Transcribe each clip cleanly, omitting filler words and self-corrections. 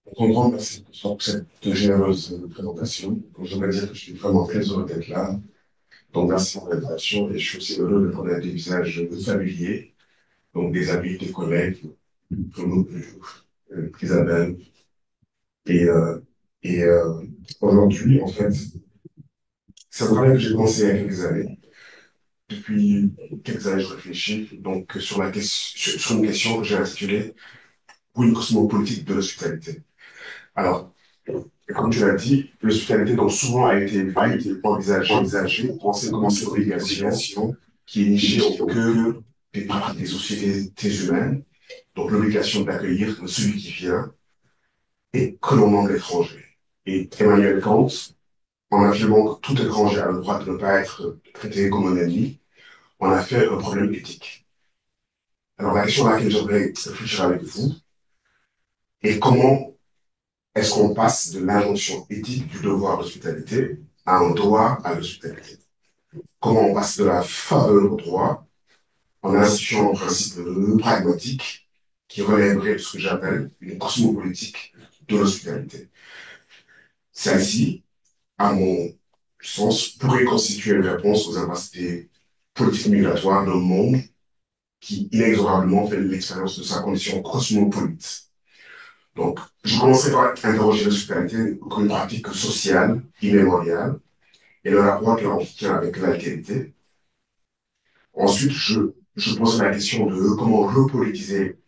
Pour comprendre, merci pour cette généreuse présentation. Donc, je voudrais dire que je suis vraiment très heureux d'être là. Donc, merci pour l'invitation et je suis aussi heureux de connaître des visages familiers, donc des amis, des collègues, comme Isabelle. Et, euh, et aujourd'hui, en fait, c'est un travail que j'ai commencé il y a quelques années. Depuis quelques années, je réfléchis donc sur sur une question que j'ai intitulée pour une cosmopolitique de l'hospitalité. Alors, comme tu l'as dit, l'hospitalité donc souvent a été vue, envisagée, pensée comme une obligation qui est nichée au cœur des pratiques des sociétés humaines, donc l'obligation d'accueillir celui qui vient et que l'on nomme l'étranger. Et Emmanuel Kant, en affirmant que tout étranger a le droit de ne pas être traité comme un ennemi, en a fait un problème éthique. Alors la question à laquelle j'aimerais réfléchir avec vous est comment est-ce qu'on passe de l'injonction éthique du devoir d'hospitalité à un droit à l'hospitalité? Comment on passe de la faveur au droit en instituant un principe pragmatique qui relèverait de ce que j'appelle une cosmopolitique de l'hospitalité. Celle-ci, à mon sens, pourrait constituer une réponse aux incapacités politiques migratoires d'un monde qui inexorablement fait l'expérience de sa condition cosmopolite. Donc, je commencerai par interroger l'hospitalité comme une pratique sociale immémoriale et le rapport qu'elle entretient avec l'altérité. Ensuite, je pose la question de comment repolitiser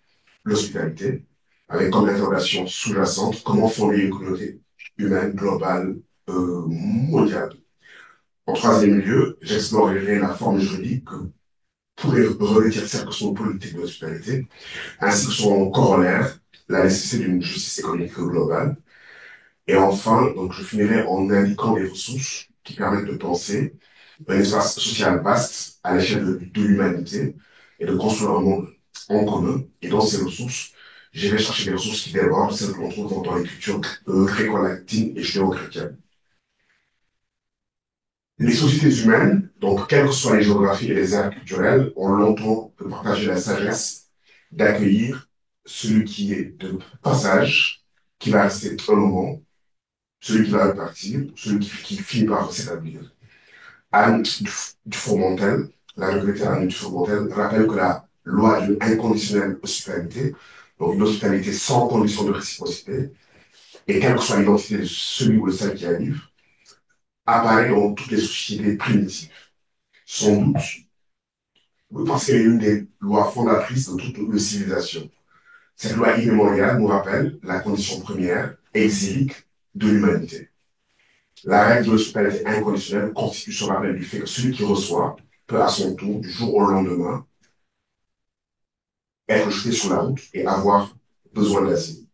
l'hospitalité, avec comme interrogation sous-jacente comment fonder une communauté humaine globale mondiale. En troisième lieu, j'explorerai la forme juridique que pourrait revêtir cette question politique de l'hospitalité, ainsi que son corollaire, la nécessité d'une justice économique globale. Et enfin, donc, je finirai en indiquant les ressources qui permettent de penser un espace social vaste à l'échelle de l'humanité et de construire un monde en commun. Et dans ces ressources, j'irai chercher des ressources qui débordent celles que l'on trouve dans les cultures gréco-latines et judéo-chrétiennes. Les sociétés humaines, donc quelles que soient les géographies et les aires culturelles, ont longtemps partagé la sagesse d'accueillir celui qui est de passage, qui va rester un moment, celui qui va repartir, celui qui finit par s'établir. Anne Dufourmontel, la regrettée Anne Dufourmontel, rappelle que la loi d'une inconditionnelle hospitalité, donc une hospitalité sans condition de réciprocité, et quelle que soit l'identité de celui ou de celle qui arrive, apparaît dans toutes les sociétés primitives. Sans doute, parce qu'elle est une des lois fondatrices de toute les civilisations. Cette loi immémoriale nous rappelle la condition première, exilique, de l'humanité. La règle de l'hospitalité inconditionnelle constitue ce rappel du fait que celui qui reçoit peut à son tour, du jour au lendemain, être jeté sur la route et avoir besoin d'asile.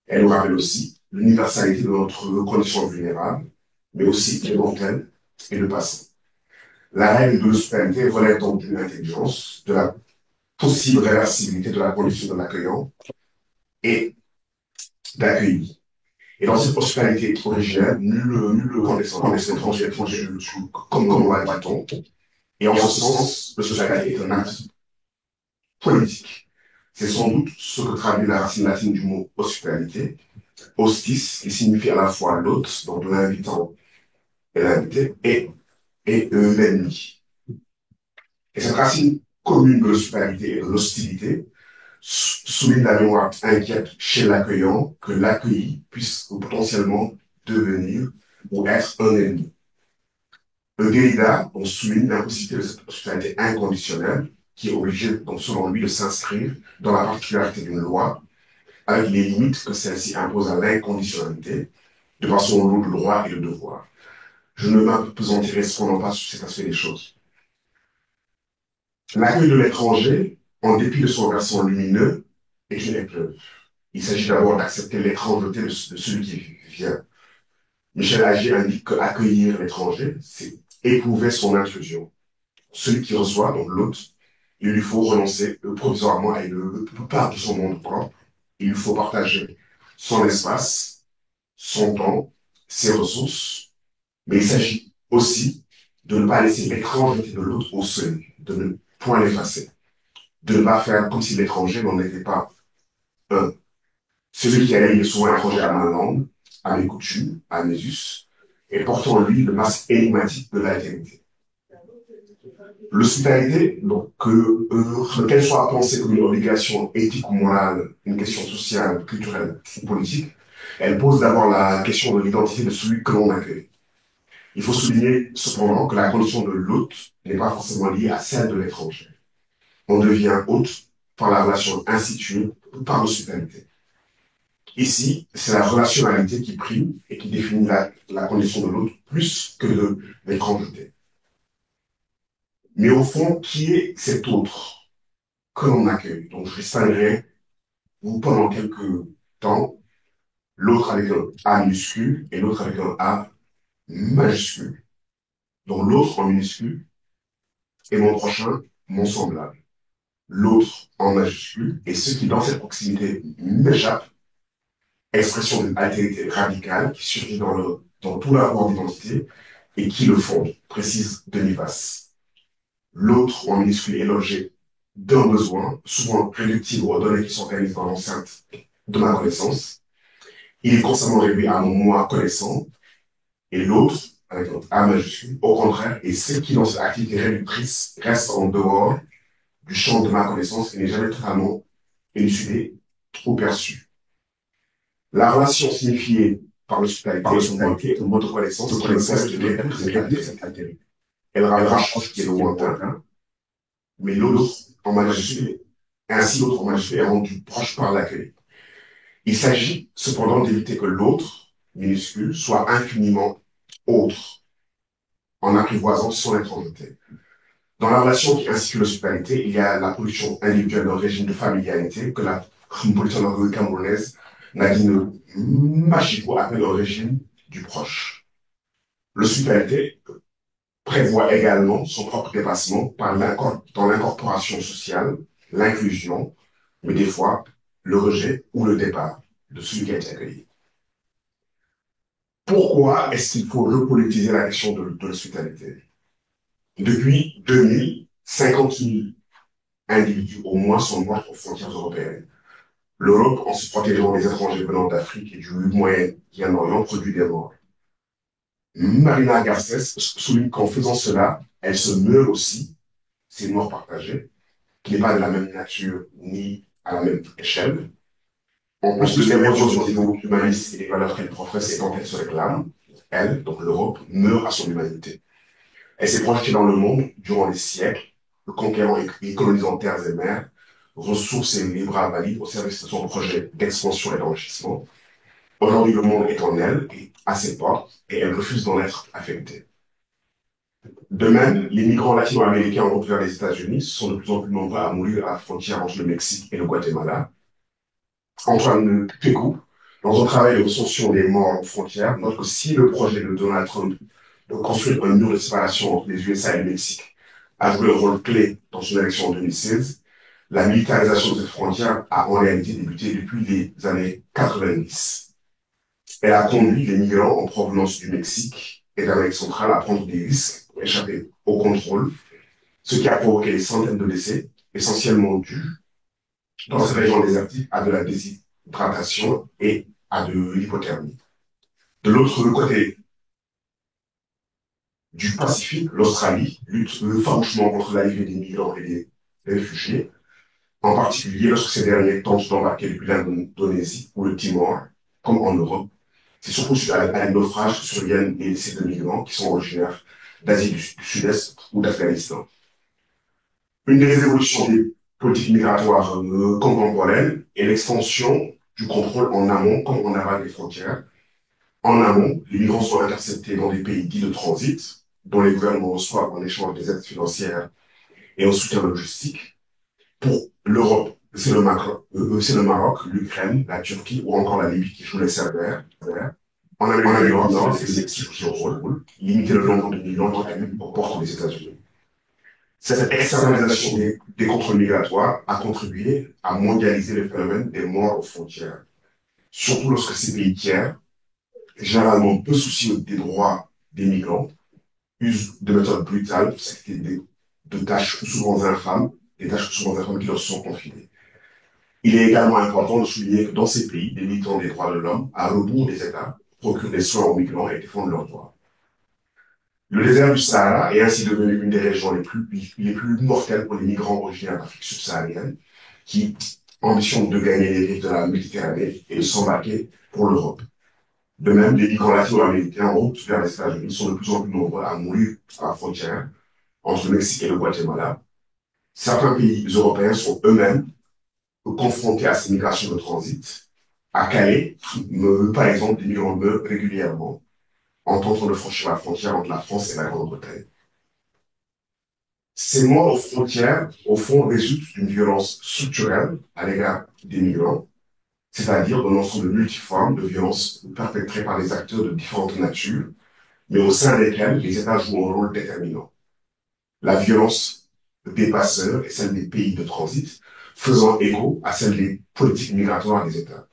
Elle nous rappelle aussi l'universalité de notre condition vulnérable, mais aussi l'éventuel et le passé. La règle de l'hospitalité relève donc d'une intelligence, de la possible réversibilité de la condition de l'accueillant et d'accueilli. Et dans cette hospitalité originelle, nul condescendant ne s'est étranger comme on l'a dit-on. Et en ce sens, l'hospitalité est un acte politique. C'est sans doute ce que traduit la racine latine du mot hospitalité, hostis, qui signifie à la fois l'hôte, donc l'invitant et l'invité, et l'ennemi. Et cette racine commune de l'hospitalité et de l'hostilité souligne la mémoire inquiète chez l'accueillant que l'accueilli puisse potentiellement devenir ou être un ennemi. Le Derrida on souligne l'impossibilité de cette hospitalité inconditionnelle qui est obligée, donc, selon lui, de s'inscrire dans la particularité d'une loi avec les limites que celle-ci impose à l'inconditionnalité, de façon lourde de droit et de devoir. Je ne m'appesantirai cependant pas sur cet aspect des choses. L'accueil de l'étranger, en dépit de son versant lumineux, est une épreuve. Il s'agit d'abord d'accepter l'étrangeté de celui qui vient. Michel Agier indique qu'accueillir l'étranger, c'est éprouver son intrusion. Celui qui reçoit, donc l'hôte, il lui faut renoncer provisoirement à une part de son monde propre. Il lui faut partager son espace, son temps, ses ressources, mais il s'agit aussi de ne pas laisser l'étrangeté de l'autre au seuil, de ne point l'effacer, de ne pas faire comme si l'étranger n'en était pas Un, celui qui est souvent étranger à ma langue, à mes coutumes, à mes us, et porte en lui le masque énigmatique de l'altérité. L'hospitalité, donc, qu'elle soit pensée comme une obligation éthique ou morale, une question sociale, culturelle ou politique, elle pose d'abord la question de l'identité de celui que l'on accueille. Il faut souligner cependant que la condition de l'hôte n'est pas forcément liée à celle de l'étranger. On devient hôte par la relation instituée ou par l'hospitalité. Ici, c'est la relationnalité qui prime et qui définit la condition de l'autre plus que de l'étrangeté. Mais au fond, qui est cet autre que l'on accueille? Donc, je distinguerai vous pendant quelques temps l'autre avec un A minuscule et l'autre avec un A majuscule. Donc, l'autre en minuscule est mon prochain, mon semblable. L'autre en majuscule est ce qui, dans cette proximité, m'échappe, expression d'une altérité radicale qui surgit dans tout rapport d'identité et qui le fonde, précise Denis Basse. L'autre en minuscule est l'objet d'un besoin, souvent réductible aux données qui s'organisent dans l'enceinte de ma connaissance. Il est constamment réduit à mon moi connaissant, et l'autre, avec un A majuscule, au contraire, est ce qui, dans cette activité réductrice, reste en dehors du champ de ma connaissance et n'est jamais totalement élucidé ou perçu. La relation signifiée par l'hospitalité est un mode de connaissance qui ne cesse de réduire cette altérité. Elle rapproche ce qui est lointain, mais l'autre en majuscule, ainsi l'autre en majuscule est rendu proche par l'accueil. Il s'agit cependant d'éviter que l'autre, minuscule, soit infiniment autre, en apprivoisant son étrangeté. Dans la relation qui institue l'hospitalité, il y a la production individuelle d'un régime de familialité que la politique camerounaise, Nadine Machiko, appelle un régime du proche. L'hospitalité prévoit également son propre dépassement dans l'incorporation sociale, l'inclusion, mais des fois le rejet ou le départ de celui qui a été accueilli. Pourquoi est-ce qu'il faut repolitiser la question de l'hospitalité? Depuis 2000, 50 000 individus au moins sont morts aux frontières européennes. L'Europe, en se protégeant des étrangers venant d'Afrique et du Moyen-Orient, produit des morts. Marina Garcès souligne qu'en faisant cela, elle se meurt aussi, ces morts partagées, qui n'est pas de la même nature ni à la même échelle. En plus de l'érosion des idéaux humanistes et des valeurs qu'elle professe et dont elle se réclame, elle, donc l'Europe, meurt à son humanité. Elle s'est projetée dans le monde durant des siècles, conquérant et colonisant terres et mers, ressources et les bras valides au service de son projet d'expansion et d'enrichissement. Aujourd'hui, le monde est en elle et à ses portes, et elle refuse d'en être affectée. De même, les migrants latino-américains en route vers les États-Unis sont de plus en plus nombreux à mourir à la frontière entre le Mexique et le Guatemala. Antoine Pécou, dans un travail de recension des morts aux frontières, note que si le projet de Donald Trump de construire un mur de séparation entre les USA et le Mexique a joué un rôle clé dans son élection en 2016, la militarisation de cette frontière a en réalité débuté depuis les années 90. Elle a conduit les migrants en provenance du Mexique et d'Amérique centrale à prendre des risques pour échapper au contrôle, ce qui a provoqué des centaines de décès, essentiellement dus, dans cette région désertique, à de la déshydratation et à de l'hypothermie. De l'autre côté du Pacifique, l'Australie lutte farouchement contre l'arrivée des migrants et des réfugiés, en particulier lorsque ces derniers tentent d'embarquer depuis l'Indonésie ou le Timor, comme en Europe. C'est surtout suite à un naufrage que surviennent les décès de migrants qui sont originaires d'Asie du Sud-Est ou d'Afghanistan. Une des évolutions des politiques migratoires contemporaines est l'extension du contrôle en amont comme en aval des frontières. En amont, les migrants sont interceptés dans des pays dits de transit, dont les gouvernements reçoivent en échange des aides financières et un soutien logistique. Pour l'Europe, c'est le Maroc, l'Ukraine, la Turquie ou encore la Libye qui jouent les serveurs. En Amérique du Nord, c'est le Mexique qui joue le rôle, limiter le nombre de migrants qui arrivent aux portes des États-Unis. Cette externalisation des contrôles migratoires a contribué à mondialiser le phénomène des morts aux frontières, surtout lorsque ces pays tiers, généralement peu soucieux des droits des migrants, usent de méthodes brutales pour s'acquitter de tâches souvent infâmes, des tâches souvent infâmes qui leur sont confiées. Il est également important de souligner que dans ces pays, les militants des droits de l'homme, à rebours des États, procurent des soins aux migrants et défendent leurs droits. Le désert du Sahara est ainsi devenu une des régions les plus mortelles pour les migrants originaires d'Afrique subsaharienne qui ambitionnent de gagner les rives de la Méditerranée et de s'embarquer pour l'Europe. De même, les migrants latino-américains en route vers les États-Unis sont de plus en plus nombreux à mourir à la frontière entre le Mexique et le Guatemala. Certains pays européens sont eux-mêmes confrontés à ces migrations de transit. À Calais, par exemple, des migrants meurent régulièrement en tentant de franchir la frontière entre la France et la Grande-Bretagne. Ces morts aux frontières, au fond, résultent d'une violence structurelle à l'égard des migrants, c'est-à-dire d'un ensemble multiforme de violences perpétrées par des acteurs de différentes natures, mais au sein desquels les États jouent un rôle déterminant. La violence des passeurs et celle des pays de transit, faisant écho à celle des politiques migratoires des États.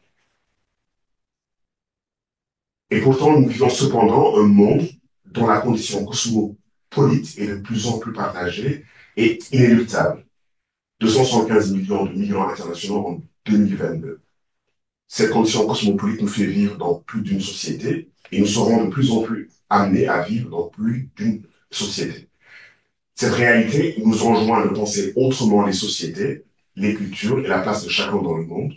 Et pourtant, nous vivons cependant un monde dont la condition cosmopolite est de plus en plus partagée et inéluctable. 275 millions de migrants internationaux en 2022. Cette condition cosmopolite nous fait vivre dans plus d'une société et nous serons de plus en plus amenés à vivre dans plus d'une société. Cette réalité nous enjoint de penser autrement les sociétés, les cultures et la place de chacun dans le monde.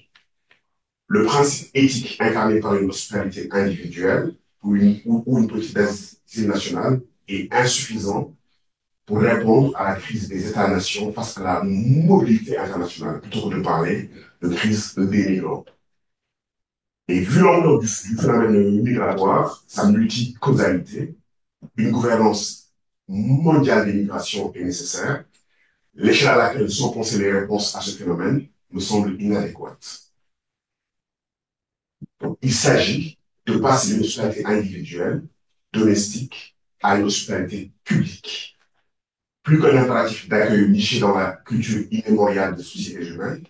Le principe éthique incarné par une hospitalité individuelle ou une politique d'asile nationale est insuffisant pour répondre à la crise des États-nations face à la mobilité internationale, plutôt que de parler de crise des migrants. Et vu l'ampleur du phénomène migratoire, sa multicausalité, une gouvernance mondiale des migrations est nécessaire. L'échelle à laquelle sont pensées les réponses à ce phénomène me semble inadéquate. Donc, il s'agit de passer d'une hospitalité individuelle, domestique, à une hospitalité publique. Plus qu'un impératif d'accueil niché dans la culture immémoriale des sociétés humaines,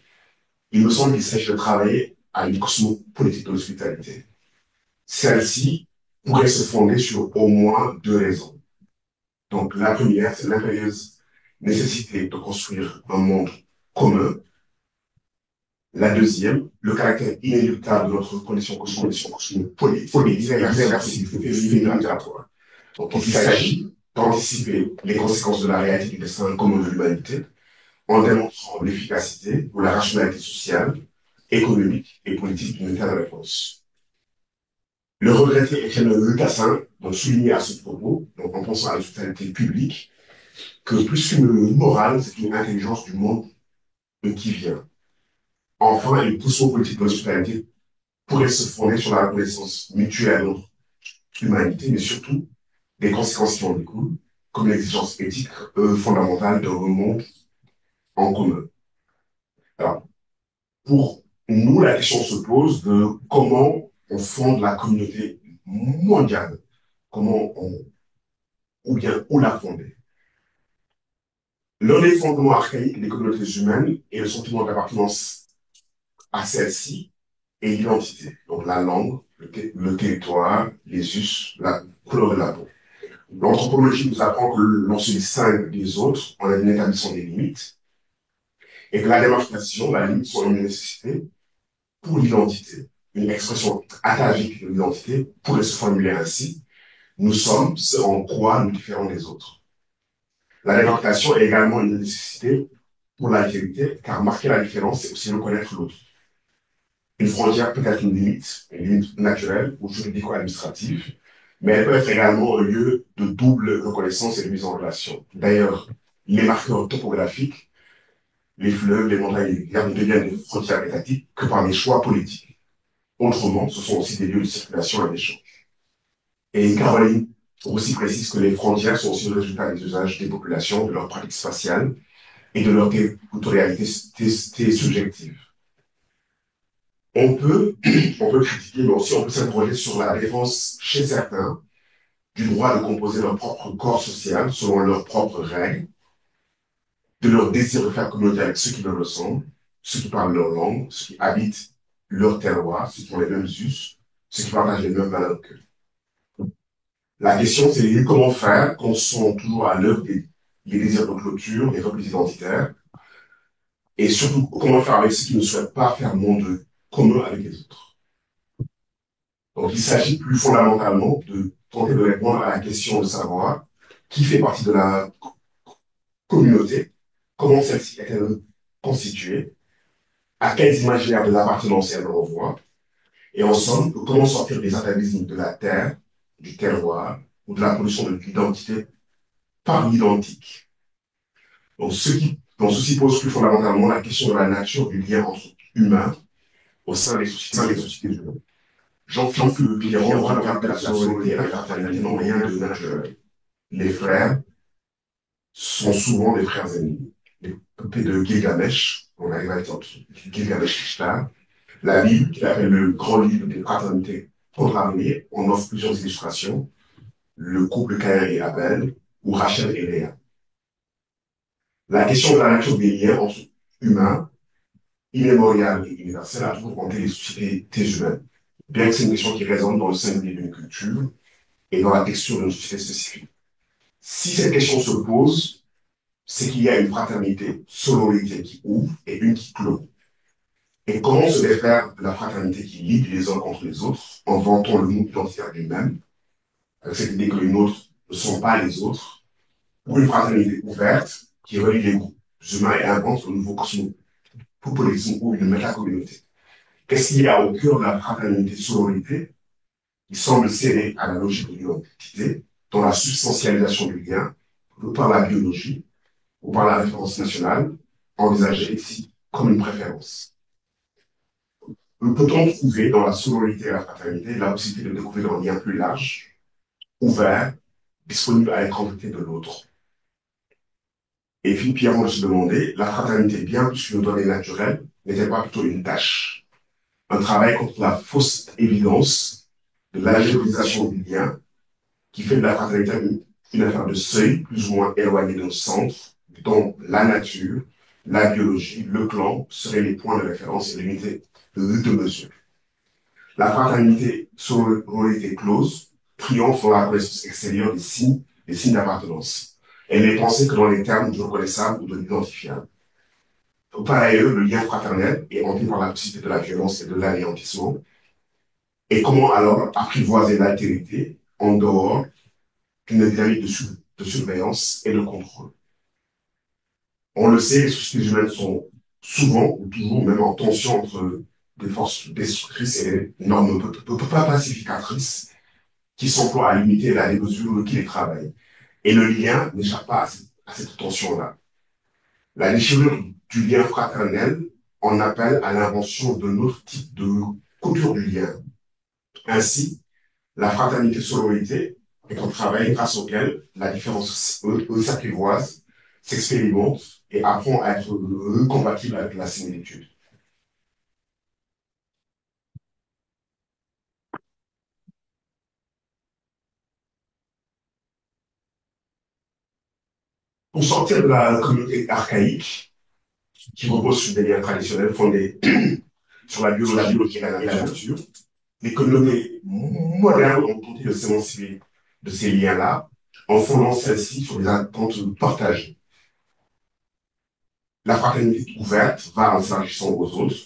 il me semble qu'il s'agit de travailler à une cosmopolitique de l'hospitalité. Celle-ci pourrait se fonder sur au moins deux raisons. Donc, la première, c'est l'impérieuse nécessité de construire un monde commun. La deuxième, le caractère inéluctable de notre condition cosmopolitique et l'irréversibilité migratoire. Donc, il s'agit d'anticiper les conséquences de la réalité du destin commun de l'humanité en démontrant l'efficacité ou la rationalité sociale, économique et politique d'une telle réponse. Le regretté Étienne Lucassin donc souligné à ce propos, donc en pensant à l'hospitalité publique, que plus qu'une morale, c'est une intelligence du monde qui vient. Enfin, une position politique de l'hospitalité pourrait se fonder sur la reconnaissance mutuelle de notre humanité, mais surtout des conséquences qui en découlent, comme l'exigence éthique fondamentale d'un monde en commun. Alors, pour nous, la question se pose de comment on fonde la communauté mondiale, comment on, ou bien où la fonder. L'un des fondements archaïques des communautés humaines est le sentiment d'appartenance à celle-ci et l'identité. Donc la langue, le territoire, les us, la couleur de la peau. L'anthropologie nous apprend que l'on se distingue des autres en établissant des limites et que la démarcation, la limite, sont une nécessité pour l'identité. Une expression atavique de l'identité pourrait se formuler ainsi. Nous sommes ce en quoi nous différons des autres. La démarcation est également une nécessité pour l'altérité, car marquer la différence, c'est aussi reconnaître l'autre. Une frontière peut être une limite naturelle ou juridico-administrative, mais elle peut être également un lieu de double reconnaissance et de mise en relation. D'ailleurs, les marqueurs topographiques, les fleuves, les montagnes et les rivières ne deviennent des frontières étatiques que par des choix politiques. Autrement, ce sont aussi des lieux de circulation et d'échange. Et Caroline aussi précise que les frontières sont aussi le résultat des usages des populations, de leurs pratiques spatiales et de leur territorialité subjective. On peut, on peut critiquer, mais aussi on peut s'interroger sur la défense chez certains du droit de composer leur propre corps social selon leurs propres règles, de leur désir de faire communauté avec ceux qui leur ressemblent, ceux qui parlent leur langue, ceux qui habitent leur terroir, ceux qui ont les mêmes us, ceux qui partagent les mêmes valeurs qu'eux. La question, c'est comment faire quand sont toujours à l'œuvre les désirs de clôture, les replis identitaires, et surtout comment faire avec ceux qui ne souhaitent pas faire monde commun avec les autres. Donc il s'agit plus fondamentalement de tenter de répondre à la question de savoir qui fait partie de la communauté, comment celle-ci est-elle constituée, à quels imaginaires de l'appartenance elle renvoie, et en somme, comment sortir des atavismes de la terre, du terroir ou de la pollution de l'identité par l'identique. Donc ceci pose plus fondamentalement la question de la nature du lien entre humains au sein des sociétés humaines. Jean-Philippe Pierron regarde que la sororité et la fraternité n'ont rien de naturel. Les frères sont souvent des frères ennemis. L'épopée de Gilgamesh, on arrive à l'époque Gilgamesh Ishtar, la Bible, qui appelle le grand livre des fraternités programmées, on offre plusieurs illustrations, le couple Caïn et Abel, ou Rachel et Léa. La question de la nature des liens entre humains, immémoriale et universelle, a toujours hanté les sociétés humaines, bien que c'est une question qui résonne dans le singulier d'une culture et dans la texture d'une société spécifique. Si cette question se pose, c'est qu'il y a une fraternité, sororité qui ouvre et une qui clôt. Et comment se défaire de la fraternité qui lie les uns contre les autres en vantant le mot identitaire du même, avec cette idée que les nôtres ne sont pas les autres, ou une fraternité ouverte qui relie les groupes humains et invente le nouveau cosmopolitisme ou une métacommunauté. Qu'est-ce qu'il y a au cœur de la fraternité sororité qui semble céder à la logique de l'identité, dans la substantialisation du lien, par la biologie ou par la référence nationale, envisagée ici comme une préférence? Peut-on trouver dans la sororité et la fraternité la possibilité de découvrir un lien plus large, ouvert, disponible à être amputé de l'autre? Et Philippe Pierron se demandait, la fraternité, bien plus qu'une donnée naturelle, n'était pas plutôt une tâche, un travail contre la fausse évidence de l'algérisation du lien qui fait de la fraternité une affaire de seuil plus ou moins éloigné d'un centre dont la nature, la biologie, le clan seraient les points de référence et l'unité de mesure. La fraternité sororité close triomphe dans la connaissance extérieure des signes d'appartenance. Elle n'est pensée que dans les termes du reconnaissable ou de l'identifiable. Par ailleurs, le lien fraternel est hanté par la possibilité de la violence et de l'anéantissement. Et comment alors apprivoiser l'altérité en dehors d'une dynamique de surveillance et de contrôle? On le sait, les sociétés humaines sont souvent ou toujours même en tension entre des forces destructrices et des normes pas pacificatrices qui s'emploient à limiter la démesure qui les travaille. Et le lien n'échappe pas à cette tension-là. La déchirure du lien fraternel en appelle à l'invention d'un autre type de couture du lien. Ainsi, la fraternité sororité est un travail grâce auquel la différence s'apprivoise, s'expérimente et apprend à être compatible avec la similitude. Pour sortir de la communauté archaïque, qui repose sur des liens traditionnels fondés sur la biologie et la nature, les communautés modernes ont tenté de s'émanciper de ces liens-là en fondant celles-ci sur des attentes partagées. La fraternité ouverte va en s'agissant aux autres,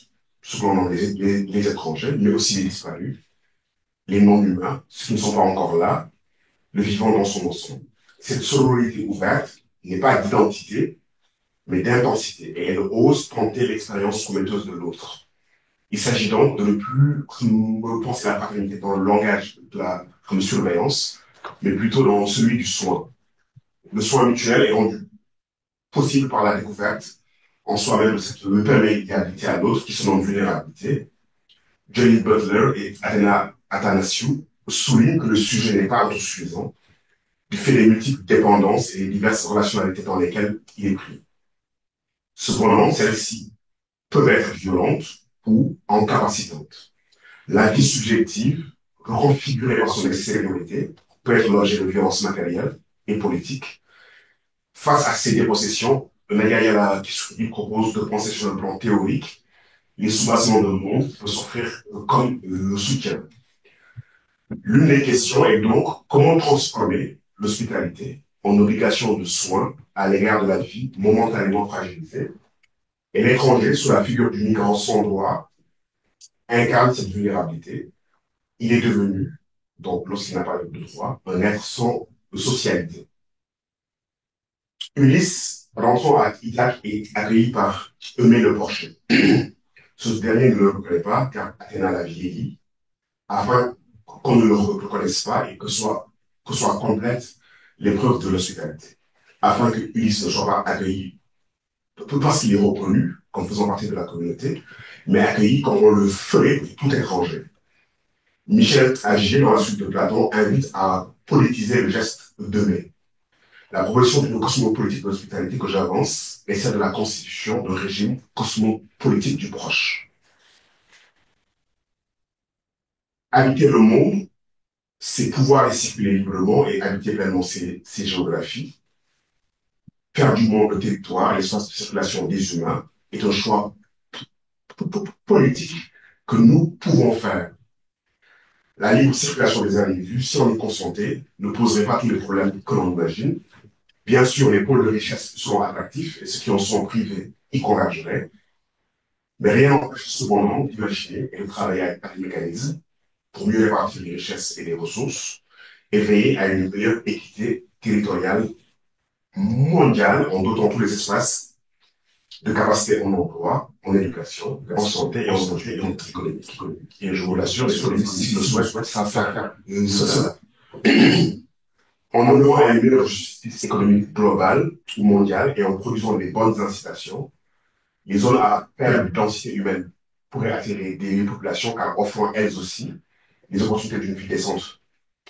souvent les étrangers, mais aussi les disparus, les non-humains, ceux qui ne sont pas encore là, le vivant dans son ensemble. Cette sororité ouverte n'est pas d'identité, mais d'intensité, et elle ose tenter l'expérience prometteuse de l'autre. Il s'agit donc de ne plus penser la fraternité dans le langage de la comme surveillance, mais plutôt dans celui du soin. Le soin mutuel est rendu possible par la découverte en soi-même de cette perméabilité à l'autre qui se nomme vulnérabilité. Judith Butler et Athena Athanasiou soulignent que le sujet n'est pas autosuffisant du fait des multiples dépendances et des diverses relationnalités dans lesquelles il est pris. Cependant, celles-ci peuvent être violentes ou incapacitantes. La vie subjective, configurée par son extériorité, peut être l'objet de violences matérielles et politiques. Face à ces dépossessions, Nagayala Kisugi propose de penser sur le plan théorique les soubassements de monde qui peuvent s'offrir comme le soutien. L'une des questions est donc comment transformer l'hospitalité en obligation de soins à l'égard de la vie momentanément fragilisée Et l'étranger, sous la figure du migrant sans droit, incarne cette vulnérabilité. Il est devenu, donc lorsqu'il n'a pas de droit, un être sans socialité. Ulysse, rentrant à Ithaque, est accueilli par Eumée le Porcher. Ce dernier ne le reconnaît pas car Athéna l'a vieilli, afin qu'on ne le reconnaisse pas et que soit complète l'épreuve de l'hospitalité, afin que Ulysse ne soit pas accueilli, pas parce qu'il est reconnu comme faisant partie de la communauté, mais accueilli comme on le ferait pour tout étranger. Michel Agier, dans la suite de Platon, invite à politiser le geste d'Eumée. La proposition d'une cosmopolitique de l'hospitalité que j'avance est celle de la constitution d'un régime cosmopolitique du proche. Habiter le monde, c'est pouvoir y circuler librement et habiter pleinement ces géographies. Faire du monde le territoire, l'espace de circulation des humains, est un choix politique que nous pouvons faire. La libre circulation des individus, si on y consentait, ne poserait pas tous les problèmes que l'on imagine. Bien sûr, les pôles de richesse seront attractifs et ceux qui en sont privés y convergeraient. Mais rien n'empêche cependant d'imaginer et de travailler avec des mécanismes pour mieux répartir les richesses et les ressources et veiller à une meilleure équité territoriale mondiale en dotant tous les espaces de capacité en emploi, en éducation, en santé et en santé et en économique. Et je vous l'assure, les économistes le souhaitent, ça faire cela. En œuvrant à une meilleure justice économique globale ou mondiale et en produisant les bonnes incitations, les zones à faible densité humaine pourraient attirer des populations car offrant elles aussi des opportunités d'une vie décente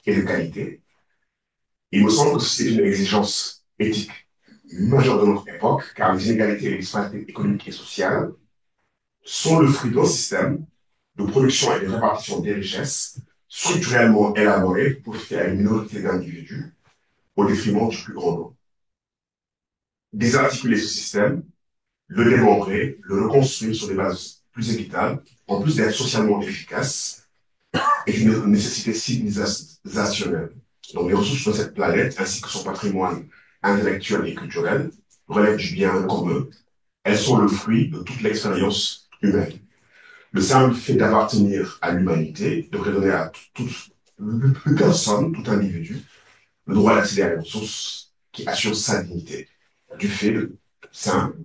et de qualité. Il me semble que c'est une exigence éthique majeure de notre époque car les inégalités et les disparités économiques et sociales sont le fruit d'un système de production et de répartition des richesses structurellement élaboré pour profiter à une minorité d'individus au détriment du plus grand nombre. Désarticuler ce système, le démembrer, le reconstruire sur des bases plus équitables, en plus d'être socialement efficace, est une nécessité civilisationnelle. Donc les ressources de cette planète, ainsi que son patrimoine intellectuel et culturel, relèvent du bien commun. Elles sont le fruit de toute l'expérience humaine. Le simple fait d'appartenir à l'humanité devrait donner à toute personne, tout individu, le droit d'accéder à des ressources qui assurent sa dignité, du fait simple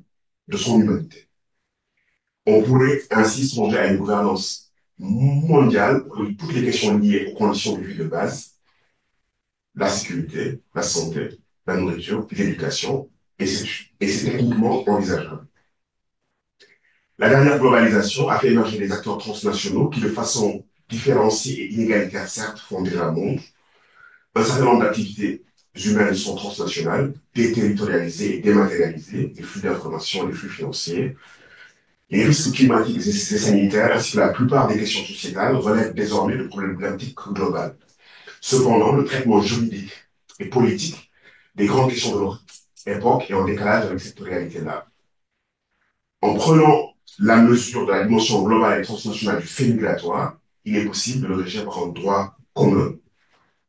de son humanité. On pourrait ainsi songer à une gouvernance mondiale où toutes les questions liées aux conditions de vie de base, la sécurité, la santé, la nourriture, l'éducation, et c'est techniquement envisageable. La dernière globalisation a fait émerger des acteurs transnationaux qui, de façon différenciée et inégalitaire, certes, font déjà monde. Un certain nombre d'activités humaines sont transnationales, déterritorialisées et dématérialisées, les flux d'informations, les flux financiers. Les risques climatiques et sanitaires, ainsi que la plupart des questions sociétales, relèvent désormais de problématiques globales. Cependant, le traitement juridique et politique des grandes questions de notre époque est en décalage avec cette réalité-là. En prenant la mesure de la dimension globale et transnationale du fait migratoire, il est possible de le régir par un droit commun,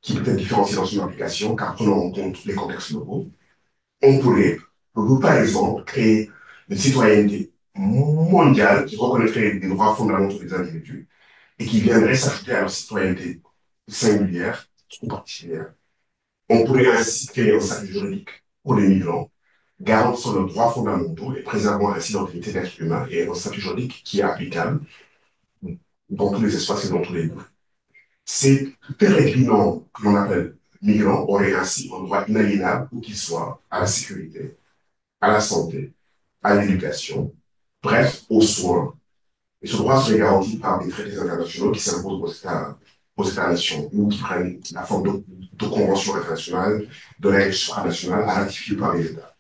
qui peut être différencié dans son application, car prenant en compte les contextes locaux. On pourrait, par exemple, créer une citoyenneté mondiale qui reconnaîtrait les droits fondamentaux des individus et qui viendrait s'ajouter à leur citoyenneté singulière ou particulière. On pourrait ainsi créer un statut juridique pour les migrants, garantissant leurs droits fondamentaux et préservant ainsi leur dignité d'être humain et un statut juridique qui est applicable dans tous les espaces et dans tous les lieux. Ces pèlerins que l'on appelle migrants auraient ainsi un droit inaliénable, où qu'ils soient, à la sécurité, à la santé, à l'éducation, bref, aux soins. Et ce droit serait garanti par des traités internationaux qui s'imposent aux États-nations ou qui prennent la forme de conventions internationales, de règles supranationales à ratifier par les États.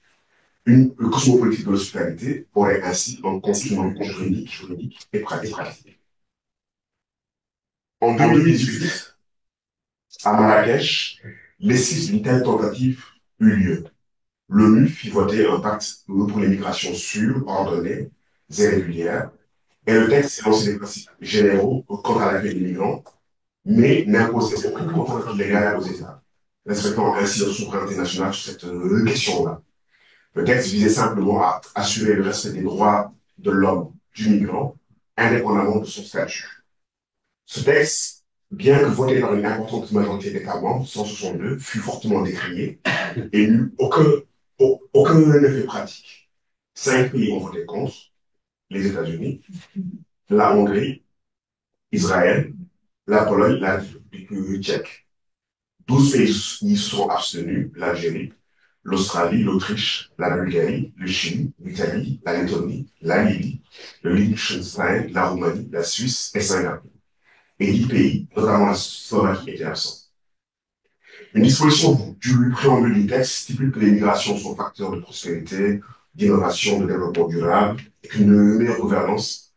Une cosmopolitique de l'hospitalité aurait ainsi un complément juridique et pratique. En 2018, à Marrakech, l'esquisse d'une telle tentative eut lieu. L'ONU fit voter un pacte pour les migrations sûres, ordonnées et régulières, et le texte énonçait des principes généraux quant à l'accueil des migrants, mais n'imposait aucune contrainte légale aux États, respectant ainsi leur souveraineté nationale sur cette question-là. Le texte visait simplement à assurer le respect des droits de l'homme, du migrant, indépendamment de son statut. Ce texte, bien que voté par une importante majorité d'États membres, 162, fut fortement décrié et n'eut aucun effet pratique. 5 pays ont voté contre: les États-Unis, la Hongrie, Israël, la Pologne, la République tchèque. 12 pays y se sont abstenus: l'Algérie, l'Australie, l'Autriche, la Bulgarie, le Chili, l'Italie, la Lettonie, la Libye, le Liechtenstein, la Roumanie, la Suisse et Singapour. Et 10 pays, notamment la Slovaquie, étaient absents. Une disposition du préambule du texte stipule que les migrations sont facteurs de prospérité, d'innovation, de développement durable, et qu'une meilleure gouvernance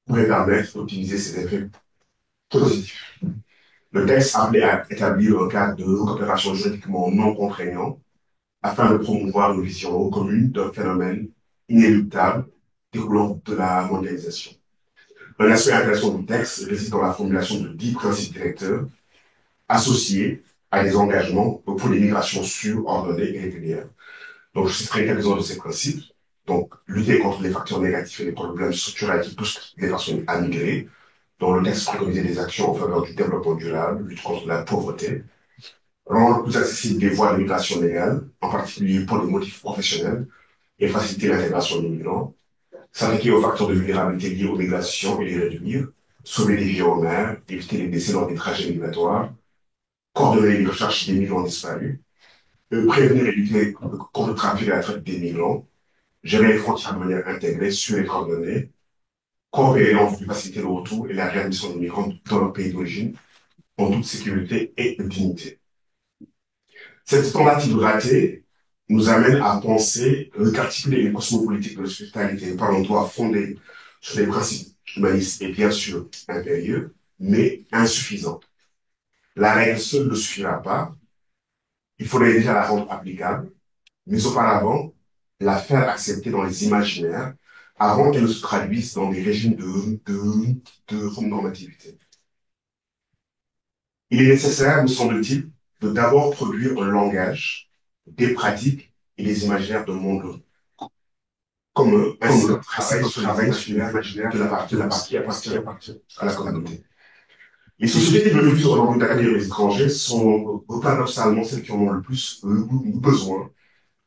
pourrait permettre d'optimiser ces effets positifs. Le texte appelait à établir un cadre de coopération juridiquement non contraignant afin de promouvoir une vision commune d'un phénomène inéluctable découlant de la mondialisation. Un aspect intéressant du texte réside dans la formulation de 10 principes directeurs associés à des engagements pour les migrations sûres, ordonnées et régulières. Donc, je citerai quelques-uns de ces principes. Donc, lutter contre les facteurs négatifs et les problèmes structurels qui poussent les personnes à migrer. Dans le texte, préconisait des actions en faveur du développement durable, lutte contre la pauvreté, rendre plus accessibles les voies de migration légales, en particulier pour les motifs professionnels, et faciliter l'intégration des migrants, s'attaquer aux facteurs de vulnérabilité liés aux migrations et les réduire, sauver des vies en mer, éviter les décès lors des trajets migratoires, coordonner les recherches des migrants disparus, prévenir et lutter contre le trafic et la traite des migrants, gérer les frontières de manière intégrée, sûre et coordonnée, coopérer en vue de faciliter le retour et la réadmission des migrants dans leur pays d'origine, en toute sécurité et dignité. Cette tentative ratée nous amène à penser, qu'articuler une cosmopolitique de l'hospitalité par un droit fondé sur des principes humanistes est bien sûr impérieux, mais insuffisant. La règle seule ne suffira pas. Il faudrait déjà la rendre applicable, mais auparavant, la faire accepter dans les imaginaires avant qu'elle ne se traduise dans des régimes de normativité. Il est nécessaire, me semble-t-il, de d'abord produire un langage, des pratiques et des imaginaires de monde commun, ainsi que travail sur l'imaginaire de la partie appartient à la communauté. Les sociétés qui refusent aujourd'hui d'accueillir les étrangers sont paradoxalement celles qui en ont le plus besoin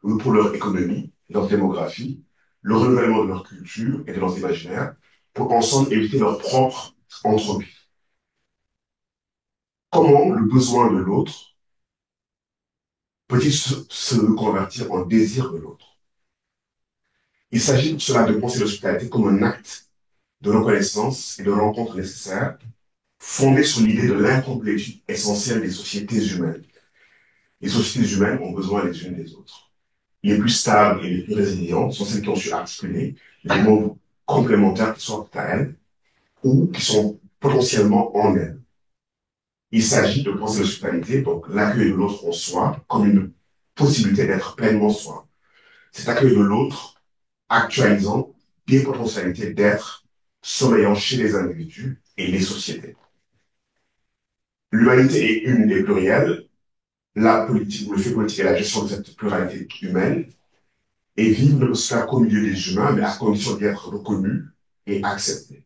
pour leur économie, leur démographie, le renouvellement de leur culture et de leurs imaginaires, pour ensemble éviter leur propre entropie. Comment le besoin de l'autre peut-il se convertir en désir de l'autre? Il s'agit pour cela de penser l'hospitalité comme un acte de reconnaissance et de rencontre nécessaire, fondé sur l'idée de l'incomplétude essentielle des sociétés humaines. Les sociétés humaines ont besoin les unes des autres. Les plus stables et les plus résilientes sont celles qui ont su articuler les membres complémentaires qui sont à elles ou qui sont potentiellement en elles. Il s'agit de penser l'hospitalité, donc l'accueil de l'autre en soi, comme une possibilité d'être pleinement soi. Cet accueil de l'autre actualisant des potentialités d'être sommeillant chez les individus et les sociétés. L'humanité est une et plurielle. La politique, le fait politique est la gestion de cette pluralité humaine. Et vivre ne peut se faire qu'au milieu des humains, mais à condition d'y être reconnu et accepté.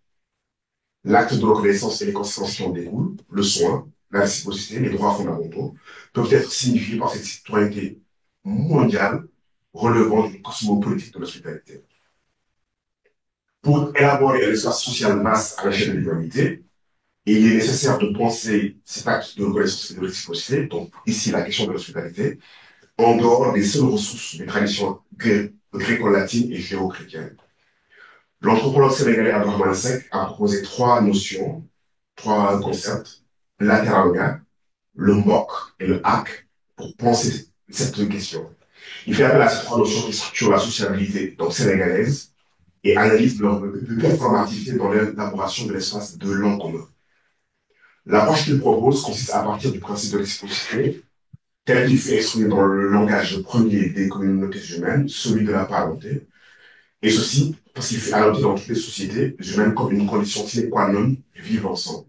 L'acte de reconnaissance et les conséquences qui en découlent, le soin, la réciprocité, les droits fondamentaux, peuvent être signifiés par cette citoyenneté mondiale relevant d'une cosmopolitique de l'hospitalité. Pour élaborer un espace social vaste à l'échelle de l'humanité, il est nécessaire de penser cet acte de reconnaissance et de réciprocité, donc ici la question de l'hospitalité, en dehors des seules ressources des traditions gréco-latines et géo-chrétiennes. L'anthropologue sénégalais Abdourahmane Seck a proposé 3 notions, 3 concepts: la teranga, le mbok et le hak, pour penser cette question. Il fait appel à ces 3 notions qui structurent la sociabilité donc sénégalaise et analyse leur performativité dans l'élaboration de l'espace de l'en commun. L'approche qu'il propose consiste à partir du principe de réciprocité, tel qu'il fait exprimer dans le langage premier des communautés humaines, celui de la parenté, et ceci parce qu'il fait adopter dans toutes les sociétés humaines comme une condition sine qua non du vivre ensemble.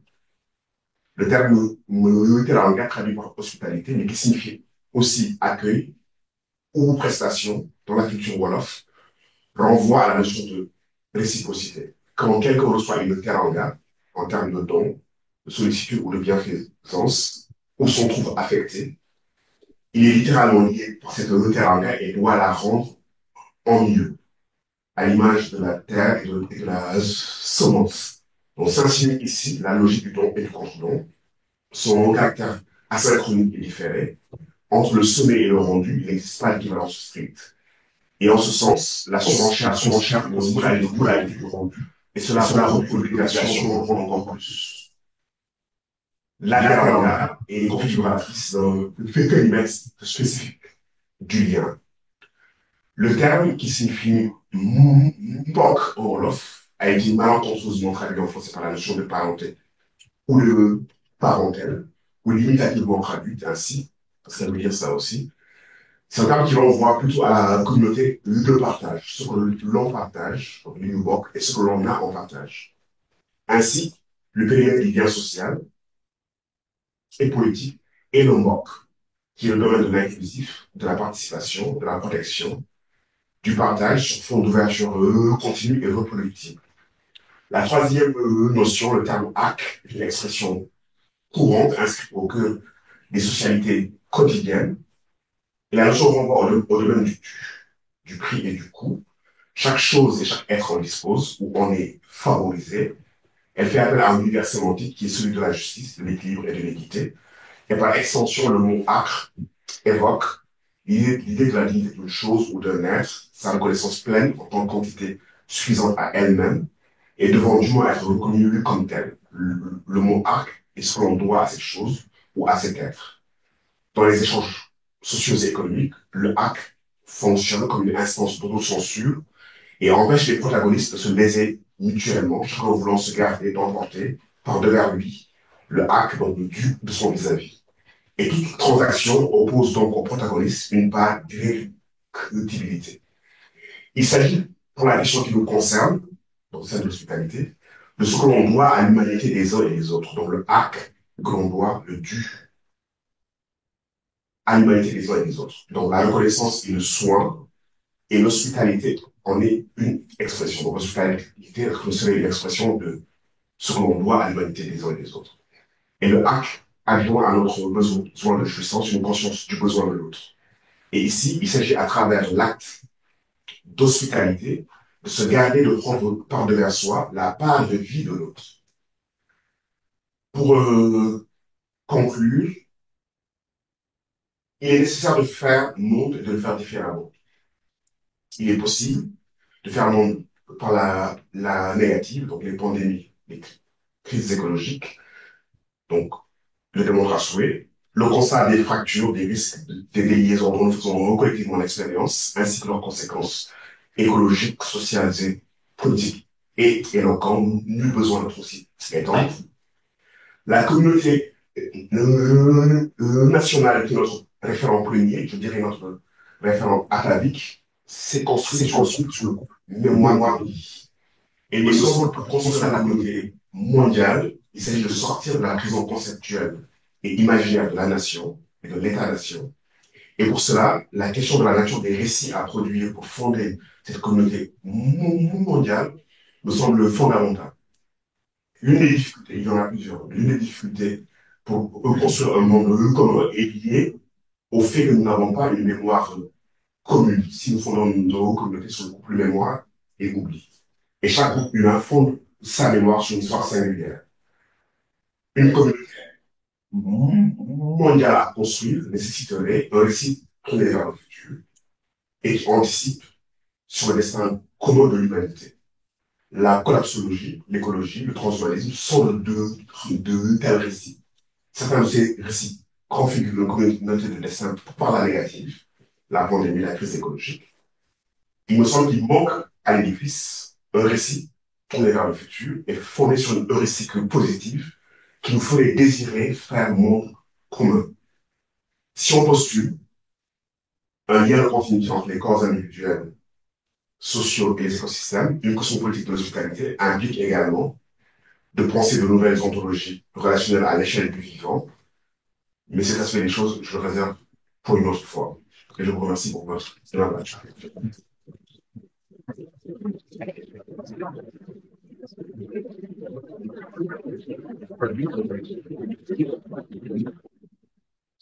Le terme minorité langue traduit par hospitalité, mais qui signifie aussi accueil, ou prestation dans la culture Wolof renvoie à la notion de réciprocité. Quand quelqu'un reçoit une teranga en termes de don, de sollicitude ou de bienfaisance, ou s'en trouve affecté, il est littéralement lié par cette teranga et doit la rendre en mieux, à l'image de la terre et de la semence. Donc s'insinue ici la logique du don et du contre-don, son caractère asynchronique et différé. Entre le sommet et le rendu, il n'existe pas d'équivalence stricte. Et en ce sens, la surenchère constitue la du rendu. Et cela rend l'obligation de rendre encore plus. La teranga est configuratrice d'un périmètre spécifique du lien. Le terme qui signifie mbok en Wolof a été malencontreusement traduit en français par la notion de parenté ou de parentèle, ou limitativement traduite ainsi, parce que ça veut dire ça aussi. C'est un terme qui renvoie plutôt à la communauté de partage, ce que l'on partage, donc l'Imbok, et ce que l'on a en partage. Ainsi, le périmètre du lien social et politique est le MBOK, qui est le domaine de l'inclusif, de la participation, de la protection, du partage sur fond d'ouverture continue et reproductive. La troisième notion, le terme hack, est une expression courante inscrite au cœur des socialités quotidiennes. Et la notion renvoie au domaine du prix et du coût. Chaque chose et chaque être en dispose ou en est favorisé. Elle fait appel à un univers sémantique qui est celui de la justice, de l'équilibre et de l'équité. Et par extension, le mot acre évoque l'idée de la dignité d'une chose ou d'un être, sa reconnaissance pleine en tant qu'entité suffisante à elle-même et devant du moins être reconnue comme telle. Le mot acre est ce que l'on doit à cette chose ou à cet être. Dans les échanges sociaux et économiques, le hack fonctionne comme une instance d'autocensure et empêche les protagonistes de se baiser mutuellement, chacun voulant se garder d'emporter par devers lui le hack donc le dû de son vis-à-vis. Et toute transaction oppose donc au protagoniste une part d'irréductibilité. Il s'agit, pour la question qui nous concerne, donc celle de l'hospitalité, de ce que l'on doit à l'humanité des uns et des autres. Donc le hack que l'on doit, le dû à l'humanité des uns et des autres. Donc la reconnaissance et le soin et l'hospitalité en est une expression. Donc l'hospitalité serait une expression de ce que l'on doit à l'humanité des uns et des autres. Et le hack adjoint à notre besoin de jouissance une conscience du besoin de l'autre. Et ici, il s'agit à travers l'acte d'hospitalité de se garder de prendre par-devers soi la part de vie de l'autre. Pour conclure, il est nécessaire de faire monde et de le faire différemment. Il est possible de faire un monde par la négative, donc les pandémies, les crises écologiques, donc le démontre à souhait, le constat des fractures, des risques, des déliaisons dont nous faisons collectivement l'expérience, ainsi que leurs conséquences écologiques, sociales et politiques et éloquents, nul besoin d'être aussi étant. La communauté nationale qui est notre référent premier, je dirais notre référent atavique, s'est construite sur le mémoire de vie. Et me semble pour construire la communauté mondiale, il s'agit de sortir de la prison conceptuelle et imaginaire de la nation et de l'État-nation. Et pour cela, la question de la nature des récits à produire pour fonder cette communauté mondiale me semble fondamentale. L'une des difficultés, il y en a plusieurs, l'une des difficultés pour construire un monde commun est liée au fait que nous n'avons pas une mémoire commune. Si nous fondons nos communautés sur le couple mémoire et oubli. Et chaque groupe humain fonde sa mémoire sur une histoire singulière. Une communauté mondiale à construire nécessiterait un récit tourné vers le futur et qui anticipe sur le destin commun de l'humanité. La collapsologie, l'écologie, le transhumanisme sont de tels récits. Certains de ces récits configurent une communauté de destin par la négative, la pandémie, la crise écologique. Il me semble qu'il manque à l'édifice un récit tourné vers le futur et fondé sur une heuristique positive qui nous ferait désirer faire un monde commun. Si on postule un lien de continuité entre les corps individuels, sociaux et les écosystèmes, une question politique de l'hospitalité implique également de penser de nouvelles ontologies relationnelles à l'échelle du vivant, mais cet aspect des choses, je le réserve pour une autre fois. Et je vous remercie pour votre collaboration.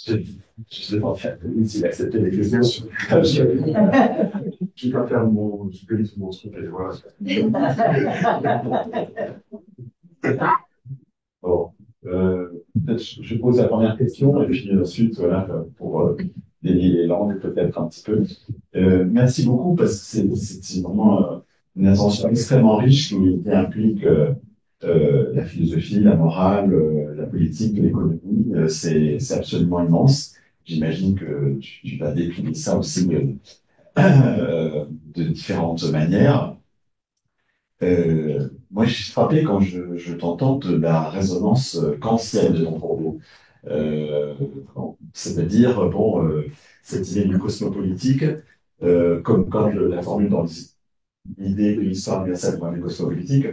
Je je sais pas faire s'il acceptait les questions. Je vais pas faire je vais tout mon truc et voilà. Bon, peut-être je pose la première question et puis ensuite, voilà, pour délier les langues peut-être un petit peu. Merci beaucoup parce que c'est vraiment une attention extrêmement riche qui implique la philosophie, la morale, la politique, l'économie. C'est absolument immense. J'imagine que tu vas décliner ça aussi de différentes manières. Moi, je suis frappé quand je t'entends de la résonance kantienne de ton propos. Euh, C'est-à-dire, bon, cette idée du cosmopolitique, comme quand je la formule dans l'idée de l'histoire universelle pour un cosmopolitique,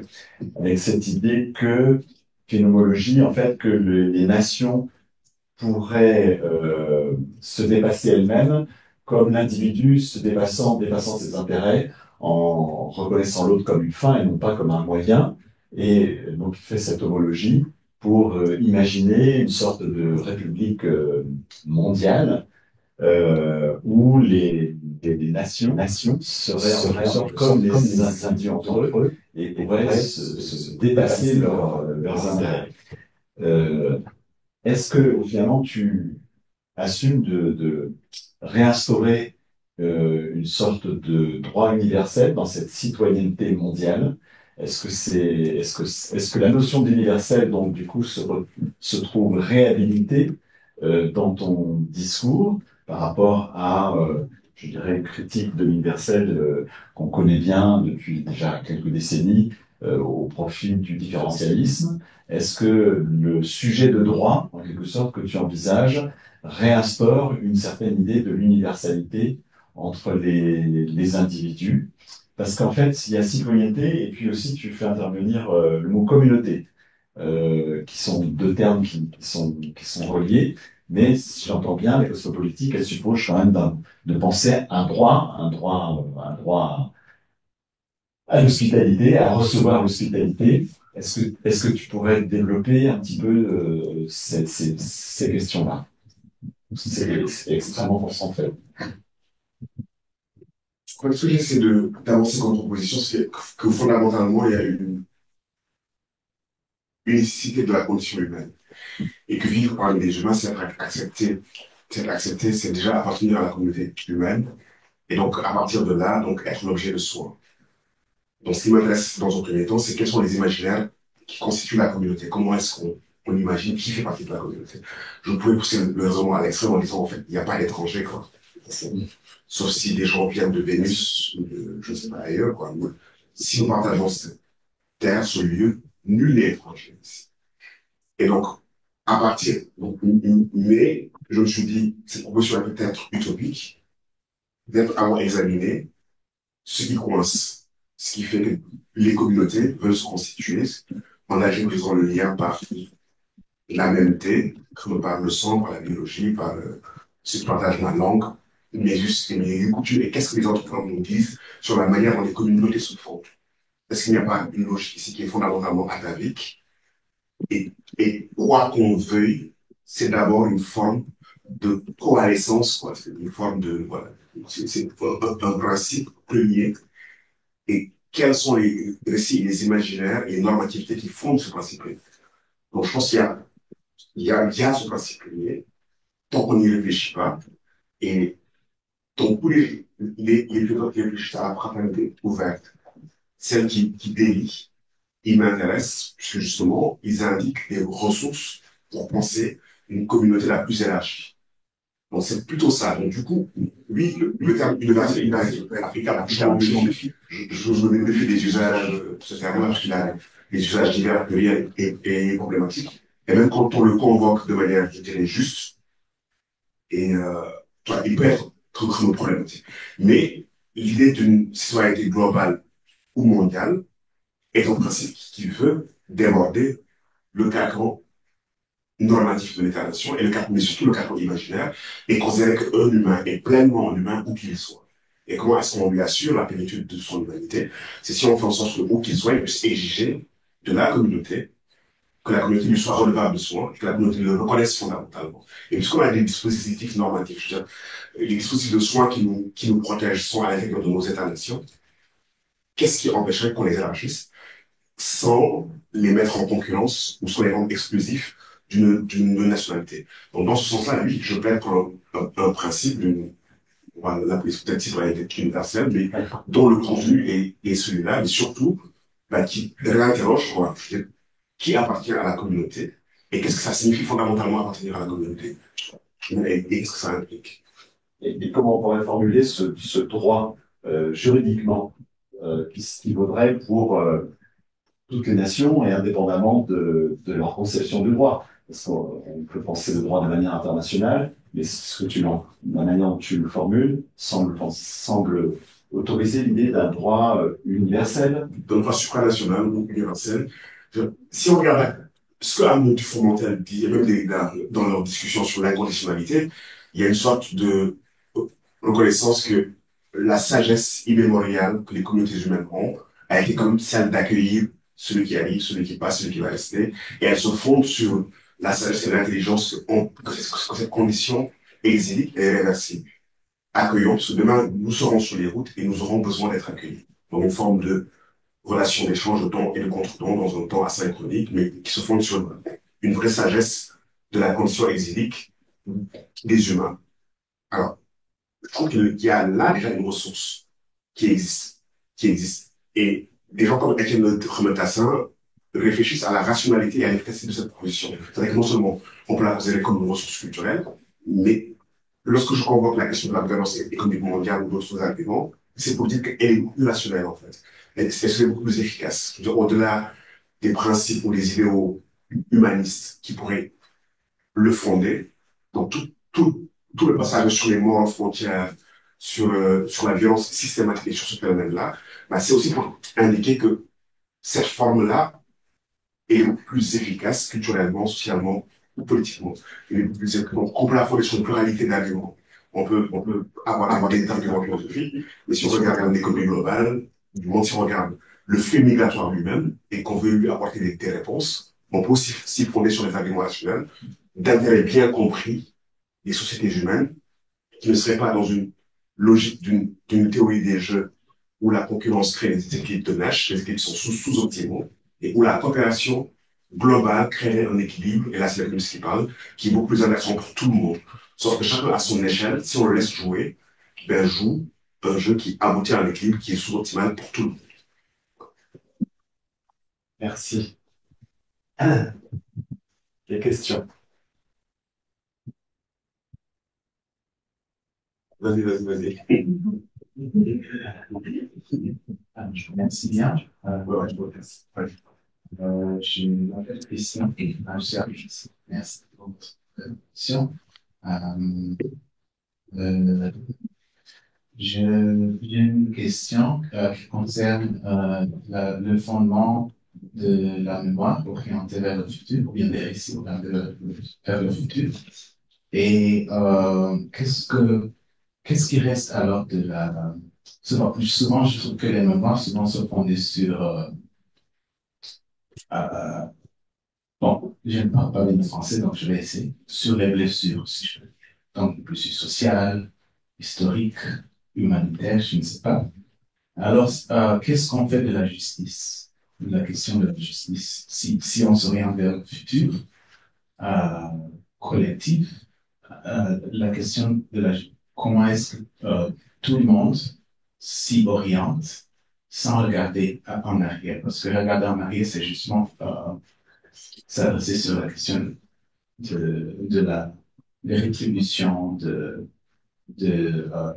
avec cette idée que, phénoménologie, en fait, que les nations pourraient se dépasser elles-mêmes, comme l'individu dépassant ses intérêts, en reconnaissant l'autre comme une fin et non pas comme un moyen. Et donc, il fait cette homologie pour imaginer une sorte de république mondiale où les nations seraient en quelque sorte comme les individus entre eux et pourraient se dépasser leurs intérêts. Euh, Est-ce que finalement tu assumes de réinstaurer une sorte de droit universel dans cette citoyenneté mondiale? Est-ce que la notion d'universel, donc, du coup, se trouve réhabilitée dans ton discours par rapport à, je dirais, une critique de l'universel qu'on connaît bien depuis déjà quelques décennies au profit du différentialisme? Est-ce que le sujet de droit, en quelque sorte, que tu envisages, réinstaure une certaine idée de l'universalité entre les individus? Parce qu'en fait, il y a citoyenneté et puis aussi tu fais intervenir le mot communauté, qui sont deux termes qui sont reliés. Mais si j'entends bien, les cosmopolitiques, elles supposent quand même de penser un droit à l'hospitalité, à recevoir l'hospitalité. Est-ce que tu pourrais développer un petit peu ces questions-là? C'est extrêmement concentré. Ce que j'essaie d'avancer comme proposition, c'est que fondamentalement, il y a une unicité de la condition humaine. Et que vivre parmi des humains, c'est accepter, c'est déjà appartenir à la communauté humaine. Et donc, à partir de là, donc, être l'objet de soi. Donc, ce qui m'intéresse dans un premier temps, c'est quels sont les imaginaires qui constituent la communauté. Comment est-ce qu'on imagine qui fait partie de la communauté? Je pouvais pousser le raisonnement à l'extrême en disant, en fait, il n'y a pas d'étrangers, quoi. Sauf si des gens viennent de Vénus ou de, je ne sais pas, ailleurs, quoi. Si nous partageons cette terre, ce lieu, nul n'est étranger ici. Et donc, à partir, donc, mais je me suis dit, cette proposition est peut-être utopique, peut-être avant examiner ce qui coince, ce qui fait que les communautés veulent se constituer en agissant le lien par la mêmeté, comme par le sang, par la biologie, par ce qui partage la langue, mais juste les coutumes. Et qu'est-ce que les autres nous disent sur la manière dont les communautés se font? Est-ce qu'il n'y a pas une logique ici qui est fondamentalement atavique? Et quoi qu'on veuille, c'est d'abord une forme de coalescence, quoi. C'est une forme de, voilà. C'est un principe premier. Et quels sont les récits, les imaginaires et les normativités qui fondent ce principe premier? Donc, je pense qu'il y a ce principe premier, tant qu'on n'y réfléchit pas. Et donc, tous les philosophes qui réfléchissent à la fraternité ouverte, celle qui délie, ils m'intéressent, puisque justement, ils indiquent des ressources pour penser une communauté la plus élargie. Donc, c'est plutôt ça. Donc, du coup, oui, le terme universel, il est applicable à tout le monde. Je me méfie des usages de ce terme-là, parce qu'il a des usages divers, pluriels et problématiques. Et même quand on le convoque de manière, je dirais, juste, et il peut être très problématique. Mais l'idée d'une citoyenneté globale ou mondiale est un principe qui veut déborder le cadre normatif de l'État-nation, et mais surtout le cadre imaginaire, et considérer qu'un humain est pleinement humain où qu'il soit. Et comment est-ce qu'on lui assure la plénitude de son humanité? C'est si on fait en sorte que où qu'il soit, il puisse exiger de la communauté que la communauté lui soit relevable de soi, et que la communauté le reconnaisse fondamentalement. Et puisqu'on a des dispositifs normatifs, je veux dire, les dispositifs de soins qui nous protègent sont à l'intérieur de nos États-nations, qu'est-ce qui empêcherait qu'on les élargisse sans les mettre en concurrence ou sans les rendre exclusifs d'une nationalité? Donc, dans ce sens-là, oui, je plaide pour un principe d'une, on va l'appeler peut-être citoyenneté universelle, mais dont le contenu est celui-là, mais surtout, bah, qui réinterroge, quoi, qui appartient à la communauté et qu'est-ce que ça signifie fondamentalement appartenir à la communauté et qu'est-ce que ça implique. Et comment on pourrait formuler ce droit juridiquement qui vaudrait pour toutes les nations et indépendamment de leur conception du droit. Parce qu'on peut penser le droit de manière internationale, mais la manière dont tu le formules semble autoriser l'idée d'un droit universel. D'un droit supranational ou universel. Si on regarde ce que Arnaud Dufourmentel dit, et même dans leur discussion sur l'inconditionnalité, il y a une sorte de reconnaissance que la sagesse immémoriale que les communautés humaines ont a été comme celle d'accueillir celui qui arrive, celui qui passe, celui qui va rester, et elle se fonde sur la sagesse et l'intelligence que cette condition exilique et réversible. Accueillons, parce que demain, nous serons sur les routes et nous aurons besoin d'être accueillis. Donc, une forme de relation d'échange de temps et de contre-temps dans un temps asynchronique, mais qui se fonde sur une vraie sagesse de la condition exilique des humains. Alors, je trouve qu'il y a là déjà une ressource qui existe. Et des gens comme Étienne Remetassin réfléchissent à la rationalité et à l'efficacité de cette proposition. C'est-à-dire que non seulement on peut la considérer comme une ressource culturelle, mais lorsque je convoque la question de la gouvernance économique mondiale ou d'autres arguments, c'est pour dire qu'elle est beaucoup plus rationnelle, en fait. Elle est beaucoup plus efficace. Au-delà des principes ou des idéaux humanistes qui pourraient le fonder, donc tout le passage sur les morts en frontière, sur la violence systématique et sur ce phénomène-là, bah, c'est aussi pour indiquer que cette forme-là est beaucoup plus efficace culturellement, socialement ou politiquement. Elle est beaucoup plus efficace. Donc, on peut la fonder sur une pluralité d'arguments. On peut avoir des arguments philosophiques, mais si on regarde l'économie globale, du monde, si on regarde le flux migratoire lui-même et qu'on veut lui apporter des réponses, on peut aussi s'y fonder sur les arguments rationnels d'intérêt bien compris des sociétés humaines qui ne seraient pas dans une logique d'une théorie des jeux où la concurrence crée des équilibres de Nash, les équilibres sont sous-optimaux, et où la coopération globale crée un équilibre, et là c'est la qui parle, qui est beaucoup plus intéressant pour tout le monde. Sauf que chacun à son échelle, si on le laisse jouer, ben joue un jeu qui aboutit à un équilibre qui est sous-optimal pour tout le monde. Merci. Les questions. Vas-y, vas-y, vas-y. Je vous remercie bien. Ouais, ouais, je vous remercie. Ouais. J'ai une autre question. Merci pour votre question. Euh, euh, j'ai une question qui concerne le fondement de la mémoire orientée vers le futur, ou bien des récits orientés vers le futur. Et qu'est-ce qui reste alors de la... Souvent, je trouve que les mémoires souvent sont fondées sur euh, bon, j'aime pas parler de français, donc je vais essayer. Sur les blessures, si je veux. Donc, blessures sociales, historiques, humanitaires, je ne sais pas. Alors, qu'est-ce qu'on fait de la justice? De la question de la justice. Si on s'oriente vers le futur, euh, collectif, la question de comment est-ce que tout le monde s'y oriente sans regarder en arrière. Parce que regarder en arrière, c'est justement s'adresser sur la question de la des rétributions, de, euh,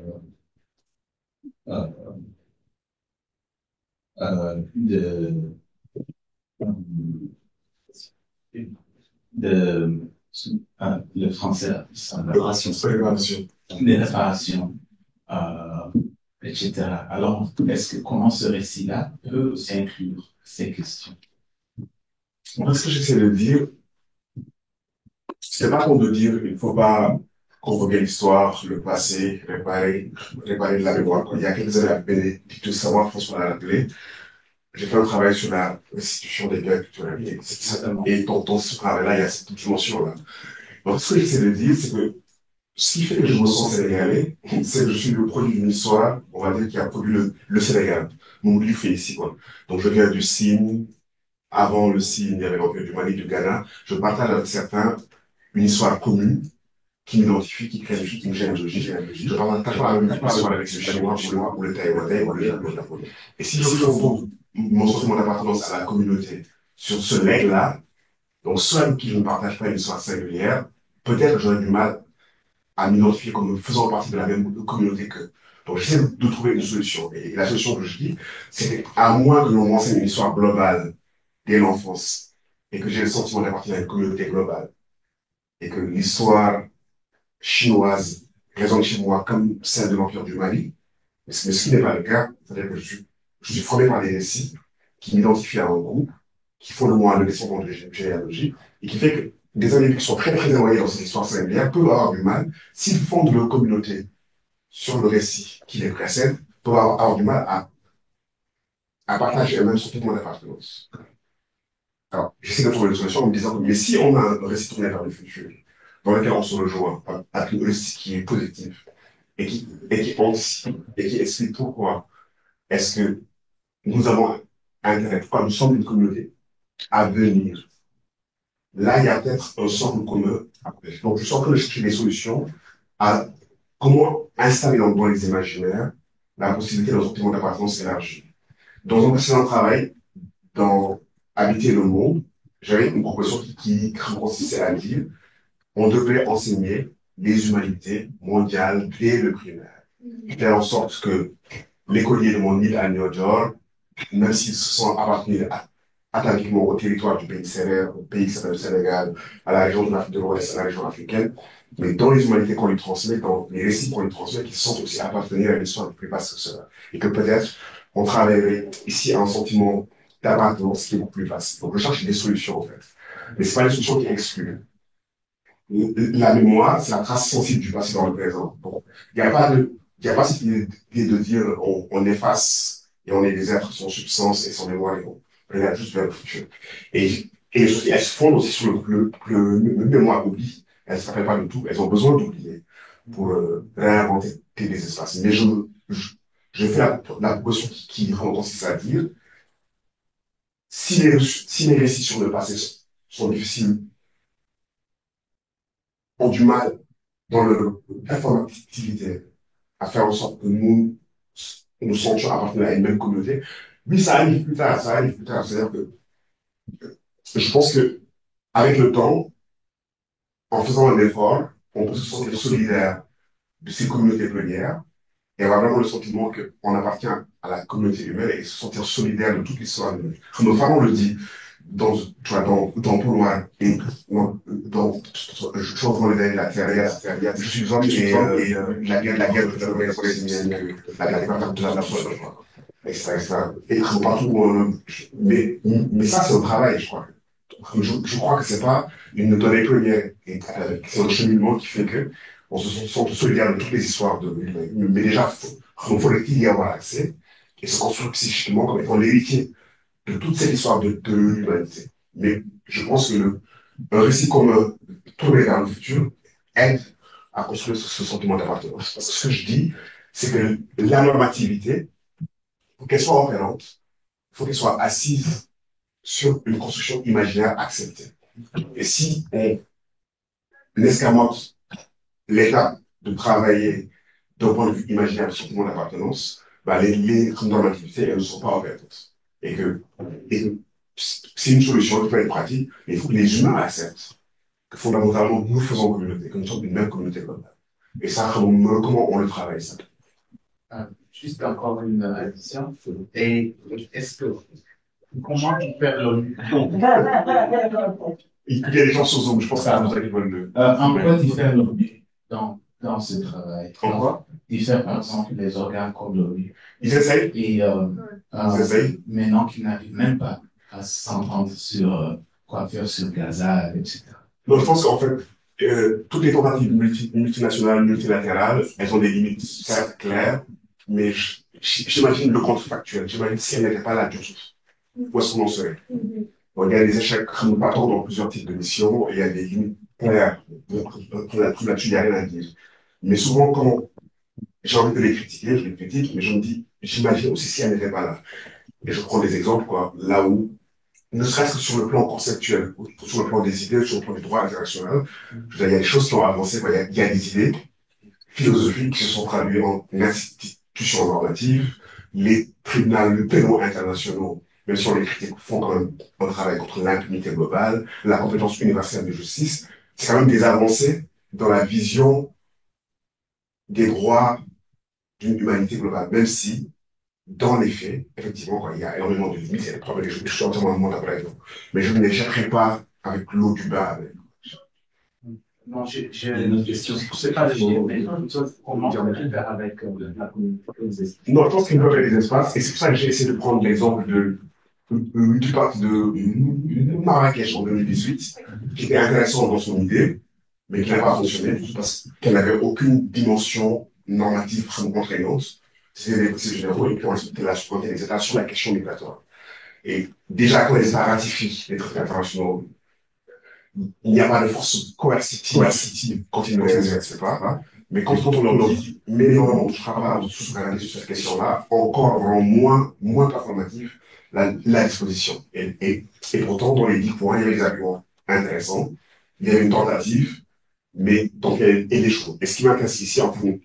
de, de, le français, ça, Réparation. Préparation. des réparations, etc. Alors, comment ce récit-là peut inclure ces questions? Moi, ce que j'essaie de dire, c'est pas contre de dire il faut pas convoquer l'histoire, le passé, réparer de la mémoire. Il y a quelques années, à Bénédicte Savoie, François l'a rappelé, j'ai fait un travail sur la restitution des biens culturels. Et dans ce travail-là, il y a cette dimension-là. Donc, ce que j'essaie de dire, c'est que ce qui fait que je me sens sénégalais, c'est que je suis le produit d'une histoire, on va dire, qui a produit le Sénégal. Mon livre fait ici, quoi. Donc, je viens du Sine. Avant le Sine, il y avait l'Empire du Mali, du Ghana. Je partage avec certains une histoire commune qui m'identifie, qui crée une généalogie. Je partage pas la même histoire avec le Chinois ou le Taïwanais ou le Japonais. Et si je retrouve mon sentiment d'appartenance à la communauté sur ce leg-là, donc ceux avec qui je ne partage pas une histoire singulière, peut-être j'aurais du mal à m'identifier comme faisant partie de la même communauté qu'eux. Donc j'essaie de trouver une solution. Et la solution que je dis, c'est qu'à moins que l'on m'enseigne une histoire globale dès l'enfance et que j'ai le sentiment d'appartenir à une communauté globale et que l'histoire chinoise résonne chez moi comme celle de l'Empire du Mali, mais ce qui n'est pas le cas, c'est-à-dire que je suis formé par des récits qui m'identifient à un groupe, qui font de moi le descendant de généalogie, et qui fait que des individus qui sont très très éloignés dans cette histoire singulière peuvent avoir du mal, s'ils fondent leur communauté sur le récit qui les précède, peuvent avoir du mal à partager un même sentiment d'appartenance. Alors, j'essaie de trouver une solution en me disant que, mais si on a un récit tourné vers le futur, dans lequel on se rejoint, avec un récit qui est positif, et qui explique pourquoi est-ce que nous avons intérêt, pourquoi nous sommes une communauté à venir. Là, il y a peut-être un socle commun. Donc, je suis en train de chercher des solutions à comment installer dans les imaginaires la possibilité d'un sentiment d'appartenance élargi. Dans un précédent travail, dans Habiter le monde, j'avais une proposition qui consistait à dire on devrait enseigner les humanités mondiales dès le primaire. Faire en sorte que l'écolier de mon île à New York, même s'ils se sont appartenus ataviquement au territoire du pays sérère, au pays qui s'appelle le Sénégal, à la région de l'Afrique de l'Ouest, à la région africaine, mais dans les humanités qu'on lui transmet, dans les récits qu'on lui transmet, qu'ils sentent aussi appartenir à une histoire plus vaste que cela. Et que peut-être on travaillerait ici à un sentiment d'appartenance qui est beaucoup plus vaste. Donc je cherche des solutions en fait. Mais c'est pas des solutions qui excluent. La mémoire, c'est la trace sensible du passé dans le présent. Donc, il n'y a pas cette idée de dire on efface et on est des êtres sans substance et sans mémoire et on regarde juste vers le futur. Et elles se fondent aussi sur le mémoire oubli. Elles ne se rappellent pas de tout. Elles ont besoin d'oublier pour réinventer des espaces. Mais je fais la proposition qui consiste à dire si les récits sur le passé sont difficiles, ont du mal dans leur performativité à faire en sorte que nous sentions appartenir à une même communauté. Oui, ça arrive plus tard, ça arrive plus tard. C'est-à-dire que je pense que avec le temps, en faisant un effort, on peut se sentir solidaire de ces communautés pionnières et avoir vraiment le sentiment qu'on appartient à la communauté humaine et se sentir solidaire de toute l'histoire humaine. Comme Fanon le dit tu vois, dans Paulois, et je suis en train de la terre, je suis homme et la guerre de la guerre de la foi, etc. Et partout, mais ça, c'est un travail, je crois. Je crois que c'est pas une donnée première, c'est un cheminement qui fait que on se sent solidaire de toutes les histoires de l'humain. Mais déjà, faut-il y avoir accès et se construire psychiquement comme étant l'héritier de toute cette histoire de l'humanité. Mais je pense que un récit commun tourné vers le futur aide à construire ce sentiment d'appartenance. Parce que ce que je dis, c'est que la normativité, pour qu'elle soit opérante, il faut qu'elle soit assise sur une construction imaginaire acceptée. Et si on escamote l'étape de travailler d'un point de vue imaginaire le sentiment d'appartenance, bah, les normativités, elles ne sont pas opérantes. Et que c'est une solution qui peut être pratique, mais il faut que les humains acceptent que fondamentalement, nous faisons communauté, que nous sommes une même communauté globale. Et ça, comment on le travaille, ça? Juste encore une addition. Et est-ce que comment tu fais l'ONU? Il y a des gens sur Zoom, je pense que c'est pour ça qu'ils veulent le. En quoi tu fais l'ONU dans ce travail? En quoi? Il fait par exemple les organes comme l'ONU. Ils essayent? Et Ils essayent? maintenant qu'ils n'arrivent même pas à s'entendre sur quoi faire sur Gaza, etc. Donc, je pense qu'en fait, toutes les tentatives multinationales, multilatérales, elles ont des limites certes claires, mais j'imagine le contrefactuel. J'imagine si elles n'étaient pas là du tout, où est-ce qu'on en serait? Bon, il y a des échecs patents dans plusieurs types de missions, et il y a des limites claires. Là-dessus, il n'y a rien à dire. Mais souvent, quand j'ai envie de les critiquer, je les critique, mais je me dis, j'imagine aussi si elles n'étaient pas là. Et je prends des exemples, quoi, là où ne serait-ce que sur le plan conceptuel, sur le plan des idées, sur le plan du droit international. Je veux dire, il y a des choses qui ont avancé, quoi. Il y a des idées philosophiques qui se sont traduites en institutions normatives. Les tribunaux, les pénaux internationaux, même si on les critique, font quand même un travail contre l'impunité globale, la compétence universelle de justice. C'est quand même des avancées dans la vision des droits d'une humanité globale, même si dans les faits, effectivement, il y a énormément de limites, il y a des problèmes, je suis entièrement d'accord avec vous. Mais je ne les jetterai pas avec l'eau du bain. Non, j'ai une question. Je ne sais pas le mais comment on peut faire avec la communauté? Non, je pense qu'il peut y avoir des espaces, et c'est pour ça que j'ai essayé de prendre l'exemple du parc de Marrakech en 2018, qui était intéressant dans son idée, mais qui n'a pas fonctionné, parce qu'elle n'avait aucune dimension normative vraiment contraignante. C'était des procès généraux, et puis on respectait la souveraineté, etc., sur la question migratoire. Et déjà, quand les États ratifient les traités internationaux, il n'y a pas de force coercitive quand ils ne les respectent pas. Mais quand on leur dit, mais non, on ne fera pas de souveraineté sur cette question-là, encore rend moins performative la disposition. Et pourtant, dans les 10 points, il y avait des arguments intéressants, il y avait une tentative, mais donc elle échoue. Et ce qui m'intéresse ici, en termes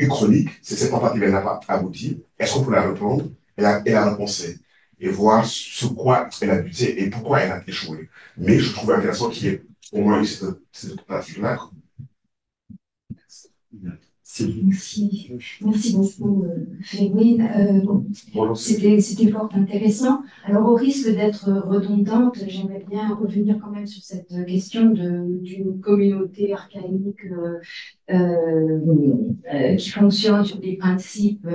chronique, c'est cette tentative, elle n'a pas abouti. Est-ce qu'on peut la reprendre et la repenser et voir sur quoi elle a buté et pourquoi elle a échoué. Mais je trouve intéressant qu'il y ait au moins eu cette tentative-là. Merci. Merci beaucoup, Frédéric. C'était fort intéressant. Alors, au risque d'être redondante, j'aimerais bien revenir quand même sur cette question d'une communauté archaïque qui fonctionne sur des principes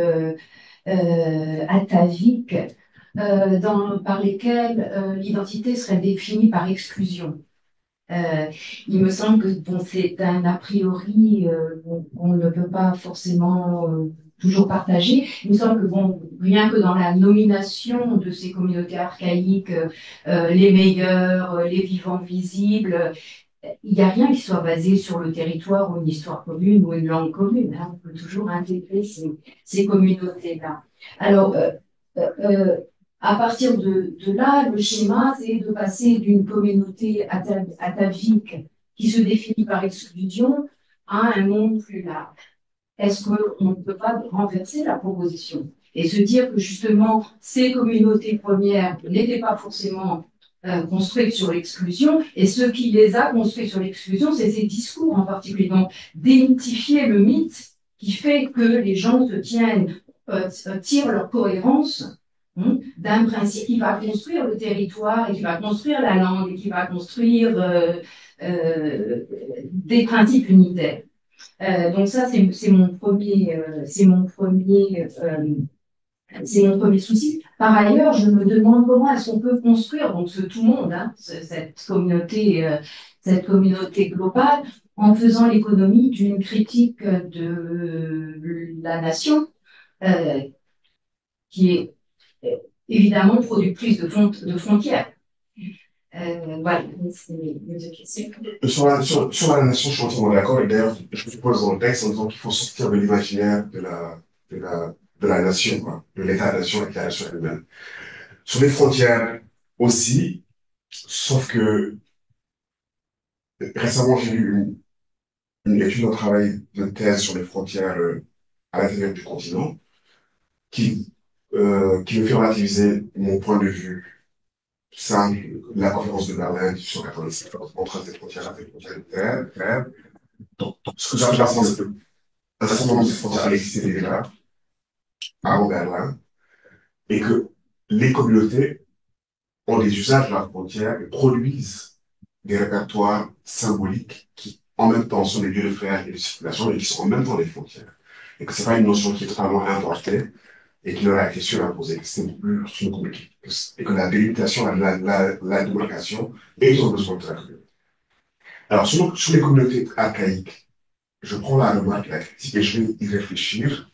ataviques, par lesquels l'identité serait définie par exclusion. Euh, il me semble que bon, c'est un a priori qu'on ne peut pas forcément toujours partager. Il me semble que bon, rien que dans la nomination de ces communautés archaïques, les meilleurs, les vivants visibles, il n'y a rien qui soit basé sur le territoire ou une histoire commune ou une langue commune. Hein. On peut toujours intégrer ces communautés-là. Alors, euh, à partir de là, le schéma, c'est de passer d'une communauté atavique qui se définit par exclusion à un monde plus large. Est-ce qu'on ne peut pas renverser la proposition et se dire que justement, ces communautés premières n'étaient pas forcément construites sur l'exclusion, et ce qui les a construites sur l'exclusion, c'est ces discours en particulier. Donc, démythifier le mythe qui fait que les gens se tirent leur cohérence d'un principe qui va construire le territoire et qui va construire la langue et qui va construire des principes unitaires. Donc ça, c'est mon premier souci. Par ailleurs, je me demande comment est-ce qu'on peut construire donc ce tout monde, hein, cette communauté globale, en faisant l'économie d'une critique de la nation qui est évidemment productrice de frontières. Voilà, c'est mes deux questions. Sur la nation, je suis entièrement d'accord. Et d'ailleurs, je me pose dans le texte en disant qu'il faut sortir de l'imaginaire de la nation, quoi, de l'état-nation et de la nation elle-même. Sur les frontières aussi, sauf que récemment, j'ai lu une étude, un travail de thèse sur les frontières à l'intérieur du continent qui me fait relativiser mon point de vue simple, la conférence de Berlin, 1887, entre ces frontières-là, ces frontières littéraires. Donc, ce que j'apprends, c'est que un certain nombre de ces frontières existaient déjà avant Berlin, et que les communautés ont des usages de la frontière et produisent des répertoires symboliques qui, en même temps, sont des lieux de fréage et de circulation et qui sont en même temps des frontières. Et que c'est pas une notion qui est totalement importée et qui leur a été surimposée, que c'est beaucoup plus compliqué. Et que la délimitation, la démarcation est un besoin de la communauté. Alors, sur les communautés archaïques, je prends la remarque, la critique, et je vais y réfléchir.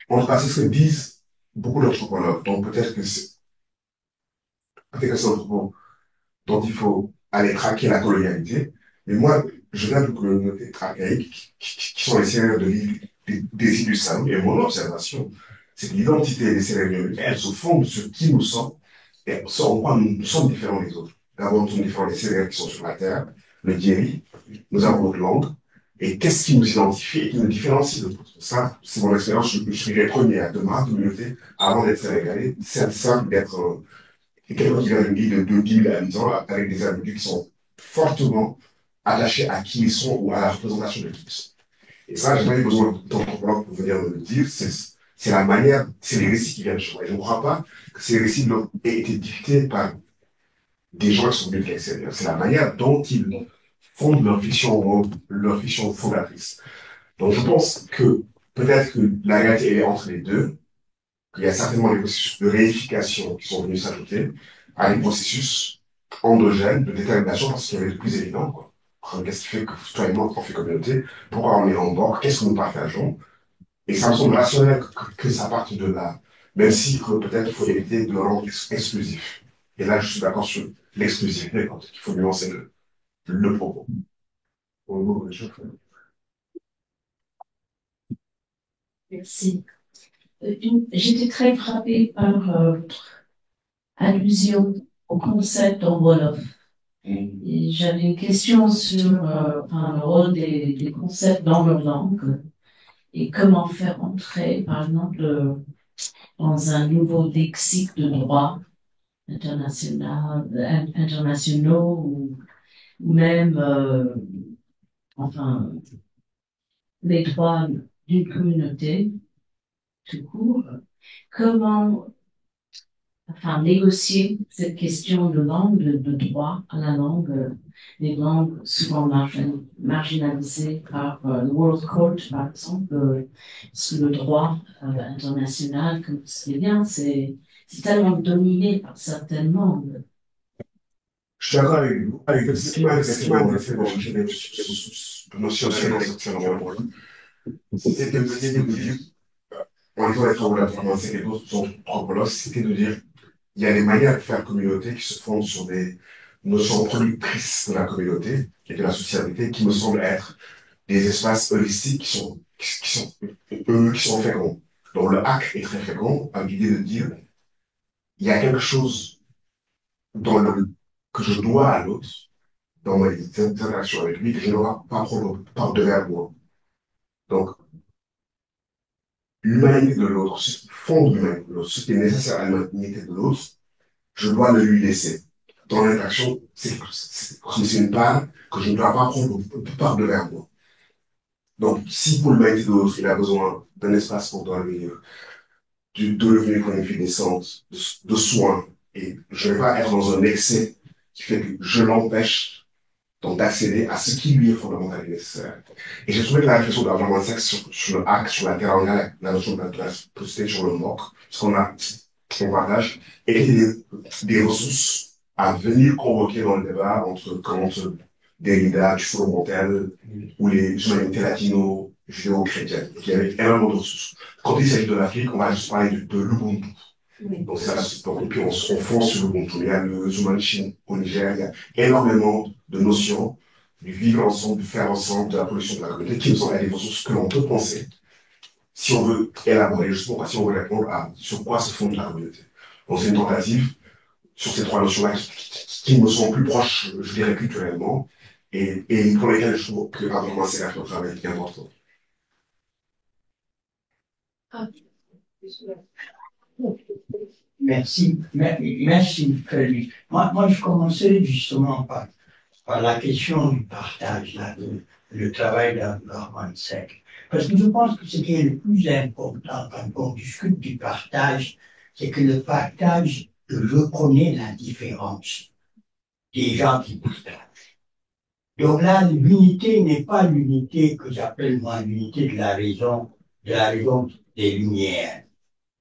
En tout cas, c'est ce que disent beaucoup d'anthropologues. Donc, peut-être que c'est un propos dont il faut aller traquer la colonialité. Mais moi, je viens de communautés archaïques qui sont les seigneurs de l'île des îles du Saloum. Et mon observation, c'est que l'identité des seigneurs, elle se fonde sur qui nous sommes et sur en quoi nous sommes différents des autres. D'abord, nous sommes différents des seigneurs qui sont sur la terre, le Dieri, nous avons notre langue. Et qu'est-ce qui nous identifie et qui nous différencie de d'autres? Ça, c'est mon expérience. Je suis les premiers de ma communauté, avant d'être sénégalais, c'est simple d'être quelqu'un qui vient d'une ville de 10 000 habitants avec des individus qui sont fortement attachés à qui ils sont ou à la représentation de qui ils sont. Et ça, j'ai pas eu besoin d'anthropologue pour venir me le dire. C'est la manière, c'est les récits qui viennent chez moi. Et je ne crois pas que ces récits aient été dictés par des gens qui sont venus de l'extérieur. C'est la manière dont ils fondent leur fiction fondatrice. Donc, je pense que peut-être que la réalité elle est entre les deux. Il y a certainement des processus de réification qui sont venus s'ajouter à des processus endogènes de détermination parce qu'il y avait le plus évident, quoi. Qu'est-ce qui fait que toi et moi, on fait communauté? Pourquoi on est en bord? Qu'est-ce que nous partageons? Et ça me semble rationnel que ça parte de là. Même si peut-être il faut éviter de le rendre exclusif. Et là, je suis d'accord sur l'exclusivité, quand il faut nuancer le propos. Merci. J'étais très frappée par votre allusion au concept en Wolof. Et j'avais une question sur enfin, le rôle des concepts dans leur langue et comment faire entrer, par exemple, dans un nouveau lexique de droit internationaux ou même, enfin, les droits d'une communauté tout court. Comment enfin, négocier cette question de langue, de droit à la langue, des langues souvent marginalisées par le World Court, par exemple, sous le droit international, comme vous savez bien, c'est tellement dominé par certaines langues. Je suis d'accord avec vous. Ce qui m'a intéressé dans les notions de c'était de dire, en étant relativement c'est d'autres sont anthropologues, c'était de dire, il y a des manières de faire communauté qui se fondent sur des notions productrices de la communauté et de la sociabilité qui me semblent être des espaces holistiques qui sont féconds. Donc le hack est très fécond, avec l'idée de dire, il y a quelque chose que je dois à l'autre, dans mes interactions avec lui, que je ne dois pas prendre par devers moi. Donc, l'humanité de l'autre, ce qui fonde l'humanité de l'autre, ce qui est nécessaire à l'humanité de l'autre, je dois le lui laisser. Dans l'interaction, c'est une part que je ne dois pas prendre par devers moi. Donc, si pour l'humanité de l'autre, il a besoin d'un espace pour dormir, de devenir comme une vie décente, de soins, et je ne vais pas être dans un excès qui fait que je l'empêche donc d'accéder à ce qui lui est fondamental et nécessaire. Et j'ai trouvé que la réflexion d'Abraham sur le hack, sur la teranga, la notion de la possibilité sur le moque, ce qu'on partage, et des ressources à venir convoquer dans le débat entre Kant, Derrida, Dufour-Montel, ou les humanités latino, judéo-chrétiennes. Il y avait énormément de ressources. Quand il s'agit de l'Afrique, on va juste parler de l'Ubuntu. Oui. Donc, et puis on fonce sur l'Ubuntu. Il y a le Zumanchin au Niger, il y a énormément de notions du vivre ensemble, du faire ensemble, de la pollution de la communauté, qui nous sont des ressources que l'on peut penser si on veut élaborer justement, si on veut répondre à sur quoi se fonde la communauté. Donc c'est une tentative sur ces trois notions-là qui me sont plus proches, je dirais, culturellement, et pour lesquelles je trouve que vraiment c'est un travail important. Merci, merci Frédéric. Moi, je commençais justement par la question du partage, là, le travail d'Armand Sec. Parce que je pense que ce qui est le plus important quand on discute du partage, c'est que le partage reconnaît la différence des gens qui partagent. Donc là, l'unité n'est pas l'unité que j'appelle moi l'unité de la raison des Lumières,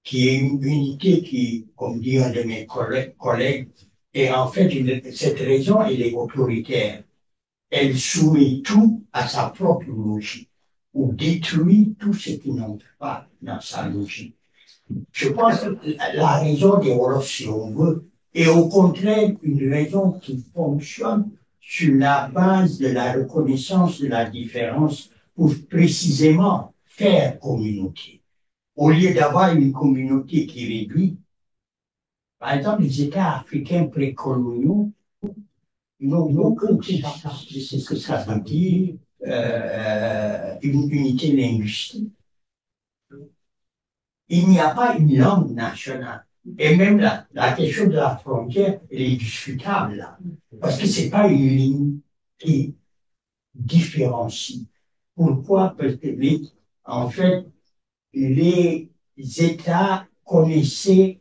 qui est une unité qui, comme dit un de mes collègues, est en fait cette raison, elle est autoritaire. elle soumet tout à sa propre logique ou détruit tout ce qui n'entre pas dans sa logique. Je pense que la raison des Wolofs, si on veut, est au contraire une raison qui fonctionne sur la base de la reconnaissance de la différence pour précisément faire communauté. Au lieu d'avoir une communauté qui réduit, par exemple, les États africains précoloniaux n'ont aucun c'est ce que ça veut dire, une unité linguistique. Il n'y a pas une langue nationale. Et même la question de la frontière, elle est discutable là. Parce que c'est pas une ligne qui différencie. Pourquoi? Parce que en fait, les États connaissaient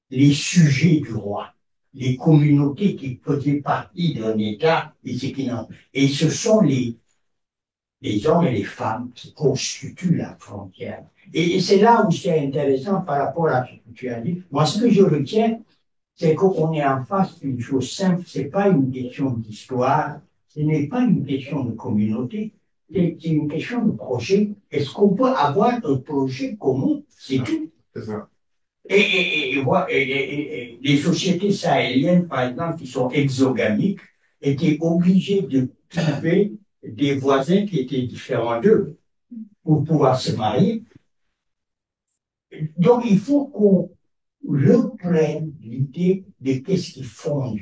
les sujets du roi, les communautés qui faisaient partie d'un État et ce qui n'en. Et ce sont les hommes et les femmes qui constituent la frontière. Et c'est là où c'est intéressant par rapport à ce que tu as dit. Moi, ce que je retiens, c'est qu'on est en face d'une chose simple. C'est pas une question d'histoire. Ce n'est pas une question de communauté. C'est une question de projet. Est-ce qu'on peut avoir un projet commun? C'est tout. C'est ça. Et les sociétés sahéliennes, par exemple, qui sont exogamiques, étaient obligées de trouver des voisins qui étaient différents d'eux pour pouvoir se marier. Donc, il faut qu'on reprenne l'idée de qu'est-ce qui fonde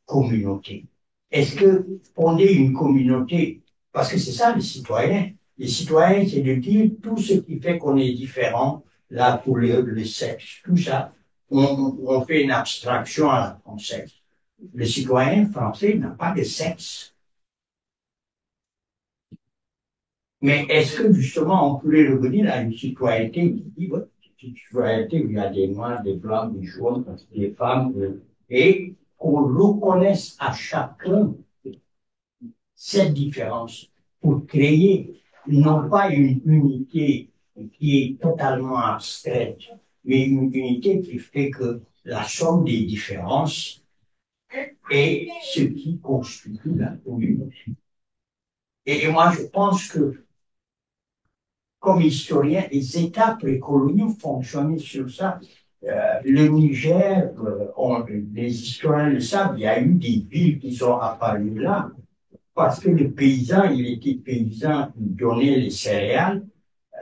communauté. Est-ce que fonder une communauté, parce que c'est ça les citoyens. Les citoyens, c'est de dire tout ce qui fait qu'on est différent, la couleur, le sexe, tout ça, on fait une abstraction à la française. Le citoyen français n'a pas de sexe. Mais est-ce que justement on pourrait revenir à une citoyenneté qui dit, ouais, une citoyenneté où il y a des noirs, des blancs, des jaunes, des femmes, et qu'on reconnaisse à chacun cette différence pour créer non pas une unité qui est totalement abstraite, mais une unité qui fait que la somme des différences est ce qui constitue la communauté. Et moi, je pense que comme historien, les États précoloniaux fonctionnaient sur ça. Le Niger, les historiens le savent, il y a eu des villes qui sont apparues là, parce que le paysan, il était paysan, il donnait les céréales,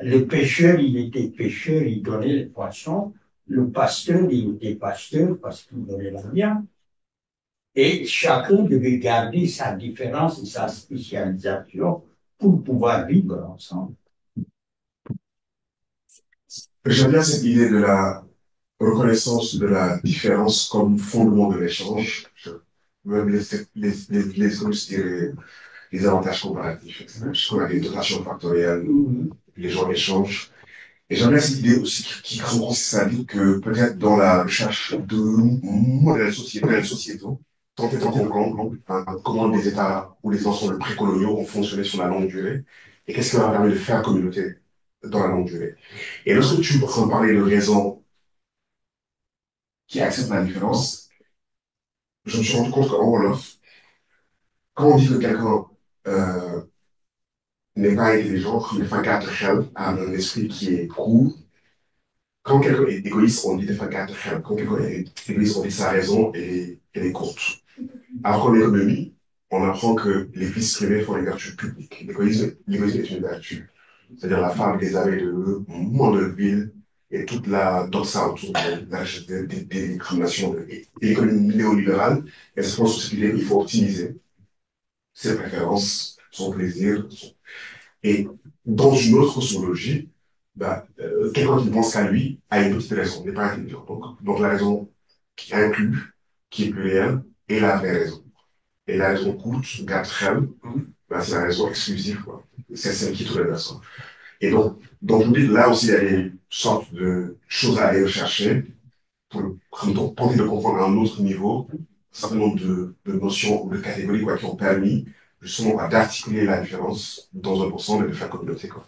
le pêcheur, il était pêcheur, il donnait les poissons, le pasteur, il était pasteur parce qu'il donnait la viande, et chacun devait garder sa différence et sa spécialisation pour pouvoir vivre ensemble. J'aime bien cette idée de la reconnaissance de la différence comme fondement de l'échange. Même comme je dirais, les avantages comparatifs. Je trouve qu'il y a des dotations factorielles, les gens échangent. Et j'aime bien cette idée aussi qui comprend ça dit que peut-être dans la recherche de modèles sociétaux, tenter de comprendre comment les États ou les ensembles précoloniaux ont fonctionné sur la longue durée et qu'est-ce qui leur a permis de faire communauté dans la longue durée. Et lorsque tu en parler de raisons qui acceptent la différence, je me suis rendu compte qu'en Wolof, quand on dit que quelqu'un n'est pas intelligent, qu'il n'est pas capable, a un esprit qui est court, quand quelqu'un est égoïste, on dit de faire quatre frères. Quand quelqu'un est égoïste, on dit que sa raison elle est courte. Alors qu'en économie, on apprend que les vices privés font les vertus publiques. L'égoïsme est une vertu. C'est-à-dire la femme des abeilles de Mandeville et toute la doxa autour des discriminations. Et l'économie néolibérale, elle se pense sur cette idée qu'il faut optimiser ses préférences, son plaisir. Et dans une autre cosmologie, bah, quelqu'un qui pense qu'à lui a une petite raison, n'est pas intelligent. Donc la raison qui inclut, qui est plurielle, est la vraie raison. Et la raison courte, Gatrel, bah, c'est la raison exclusive, quoi. C'est celle qui trouve la personne. Et donc, je vous dis, là aussi, il y a des sortes de choses à aller rechercher pour tenter de comprendre à un autre niveau un certain nombre de notions ou de catégories, quoi, qui ont permis, justement, d'articuler la différence dans un ensemble et de faire communauté, quoi.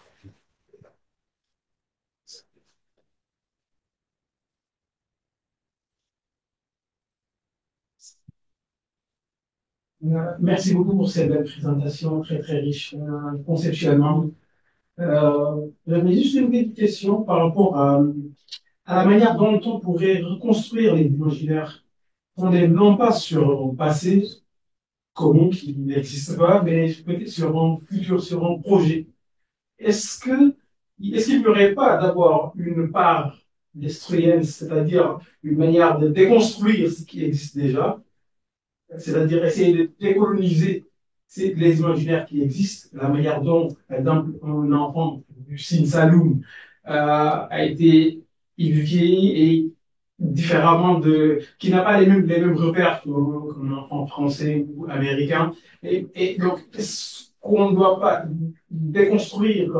Merci beaucoup pour cette belle présentation, très très riche conceptuellement. J'avais juste une petite question par rapport à la manière dont on pourrait reconstruire les imaginaires fondés non pas sur un passé commun qui n'existe pas, mais peut-être sur un futur, sur un projet. Est-ce que, est-ce qu'il n'y aurait pas d'abord une part destruenne, c'est-à-dire une manière de déconstruire ce qui existe déjà, c'est-à-dire essayer de décoloniser les imaginaires qui existent, la manière dont, par exemple, un enfant du Sine Saloum a été éduqué et différemment qui n'a pas les mêmes repères qu'un enfant français ou américain. Et donc, est-ce qu'on ne doit pas déconstruire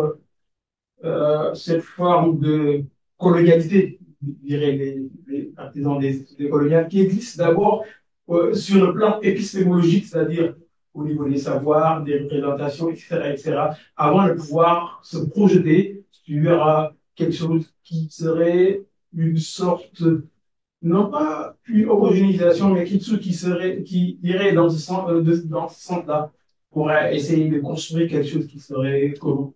cette forme de colonialité, diraient les partisans des coloniales, qui existe d'abord sur le plan épistémologique, c'est-à-dire au niveau des savoirs, des représentations, etc., avant de pouvoir se projeter sur quelque chose qui serait une sorte, non pas une homogénéisation, mais quelque chose qui irait dans dans ce sens-là, pour essayer de construire quelque chose qui serait commun.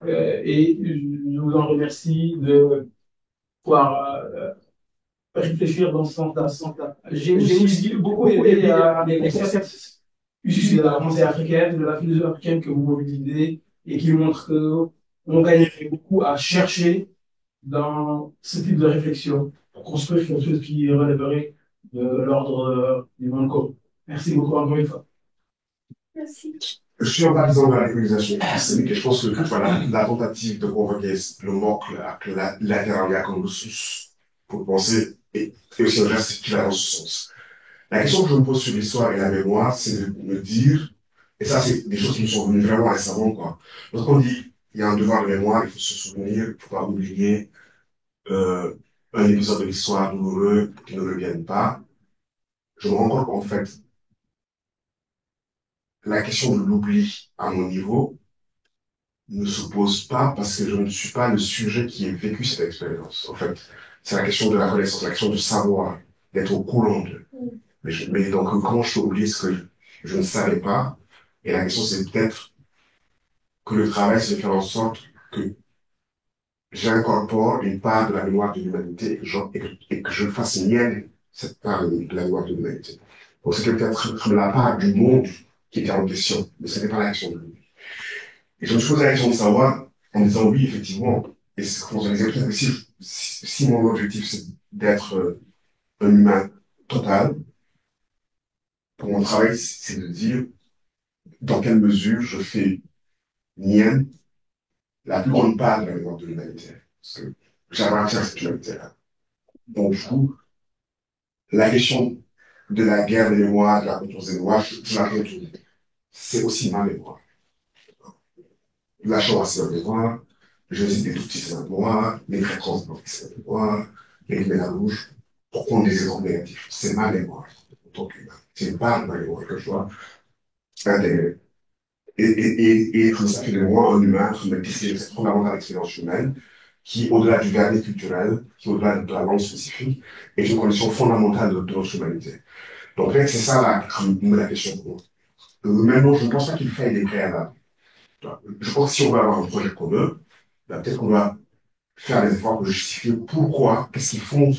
Et je vous en remercie de pouvoir réfléchir dans ce sens-là. J'ai aussi beaucoup aimé les concepts issus de la pensée africaine, de la philosophie africaine que vous mobilisez et qui montrent qu'on gagnerait beaucoup à chercher dans ce type de réflexion pour construire quelque chose qui relèverait de l'ordre du monde commun. Merci beaucoup encore une fois. Merci. Je suis un partisan de la colonisation systémique et je pense que voilà, la tentative de convoquer le manque à latéralien comme ressource pour penser et aussi un geste qui va dans ce sens. La question que je me pose sur l'histoire et la mémoire, c'est de me dire, et ça c'est des choses qui me sont venues vraiment récemment, quoi. Lorsqu'on dit il y a un devoir de mémoire, il faut se souvenir, il ne faut pas oublier euh, un épisode de l'histoire douloureux qui ne revienne pas, je me rends compte qu'en fait, la question de l'oubli à mon niveau ne se pose pas parce que je ne suis pas le sujet qui ait vécu cette expérience. En fait, c'est la question de la connaissance, la question du savoir, d'être au courant d'eux. Mais donc, comment je peux oublier ce que je ne savais pas? Et la question, c'est peut-être que le travail, c'est de faire en sorte que j'incorpore une part de la mémoire de l'humanité et que je fasse mienne cette part de la mémoire de l'humanité. Donc, c'était peut-être la part du monde qui était en question, mais ce n'est pas la question de lui. Et je me suis posé la question de savoir, en disant oui, effectivement, et c'est ce qu'on se disait, peut-être que si mon objectif c'est d'être un humain total, pour mon travail, c'est de dire dans quelle mesure je fais mienne la plus grande part de la mémoire de l'humanité. Parce que j'appartiens à cette humanité-là. Donc, du coup, la question de la guerre des mémoires, de la conscience des mémoires, je la retourne. C'est aussi ma mémoire. La Shoah, c'est ma mémoire. Je cite des tout petits, c'est ma mémoire. Les fréquences, c'est ma mémoire. Les lumières rouges, pour prendre des exemples négatifs. C'est ma mémoire, en tant qu'humain. C'est une part de ma mémoire que je dois intégrer. Et comme ça fait de moi un humain, qui me dit que cette fondamentale expérience humaine, qui, au-delà du vernis culturel, qui, au-delà de la langue spécifique, est une condition fondamentale de notre humanité. Donc, c'est ça la question pour moi. Maintenant, je ne pense pas qu'il faille des préalables. Je pense que si on veut avoir un projet commun, ben, peut-être qu'on doit faire des efforts pour justifier pourquoi, qu'est-ce qui fonde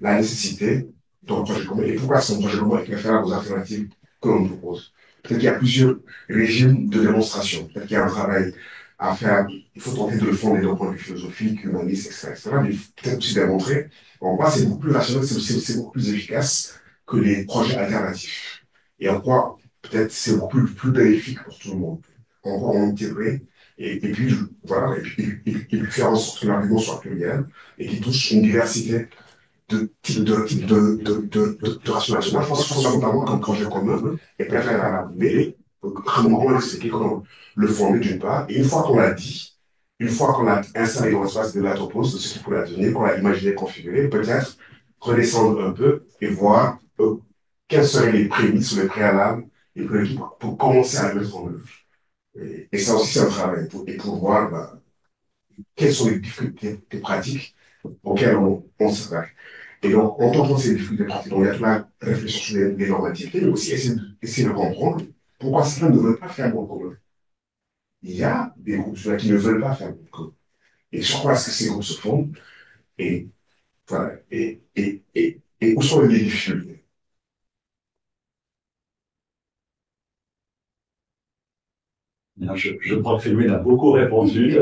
la nécessité d'un projet commun et pourquoi c'est un projet commun est préférable aux alternatives que l'on propose. Peut-être qu'il y a plusieurs régimes de démonstration. Peut-être qu'il y a un travail à faire. Il faut tenter de le fonder d'un point de vue philosophique, humaniste, etc. Mais peut-être aussi démontrer en quoi c'est beaucoup plus rationnel, c'est beaucoup plus efficace que les projets alternatifs. Et en quoi peut-être c'est beaucoup plus bénéfique pour tout le monde. En quoi on intégrer et puis voilà, et puis faire en sorte que l'argument soit pluriel et qu'il touche une diversité de rationalisation. Moi, je pense que fondamentalement, comme projet commun est préférable. Mais, comment l'expliquer, comment le former d'une part, et une fois qu'on l'a dit, une fois qu'on l'a installé dans l'espace de l'atropos, de ce qu'il pourrait advenir, qu'on l'a imaginé, configuré, peut-être redescendre un peu et voir quelles seraient les prémices ou les préalables et pour commencer à le mettre en œuvre. Et ça aussi, c'est un travail pour voir quelles sont les difficultés pratiques auxquelles on s'attaque. Et donc, en entendant ces difficultés pratiques, donc il y a toute la réflexion sur les normativités, mais aussi essayer de comprendre pourquoi certains ne veulent pas faire bon commun. Il y a des groupes qui ne veulent pas faire bon commun. Et sur quoi est-ce que ces groupes se fondent? Et voilà. Et où sont les difficultés? Bien, je crois que Félouine a beaucoup répondu.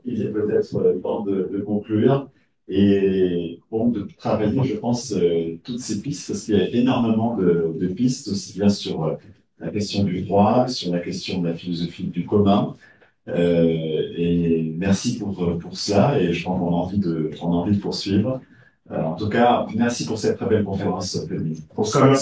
Il est peut-être temps de conclure. Et bon, de travailler, je pense, toutes ces pistes, parce qu'il y a énormément de pistes, aussi bien sur la question du droit, sur la question de la philosophie du commun. Et merci pour cela, et je pense qu'on a on a envie de poursuivre. En tout cas, merci pour cette très belle conférence, Félouine. Pour ça,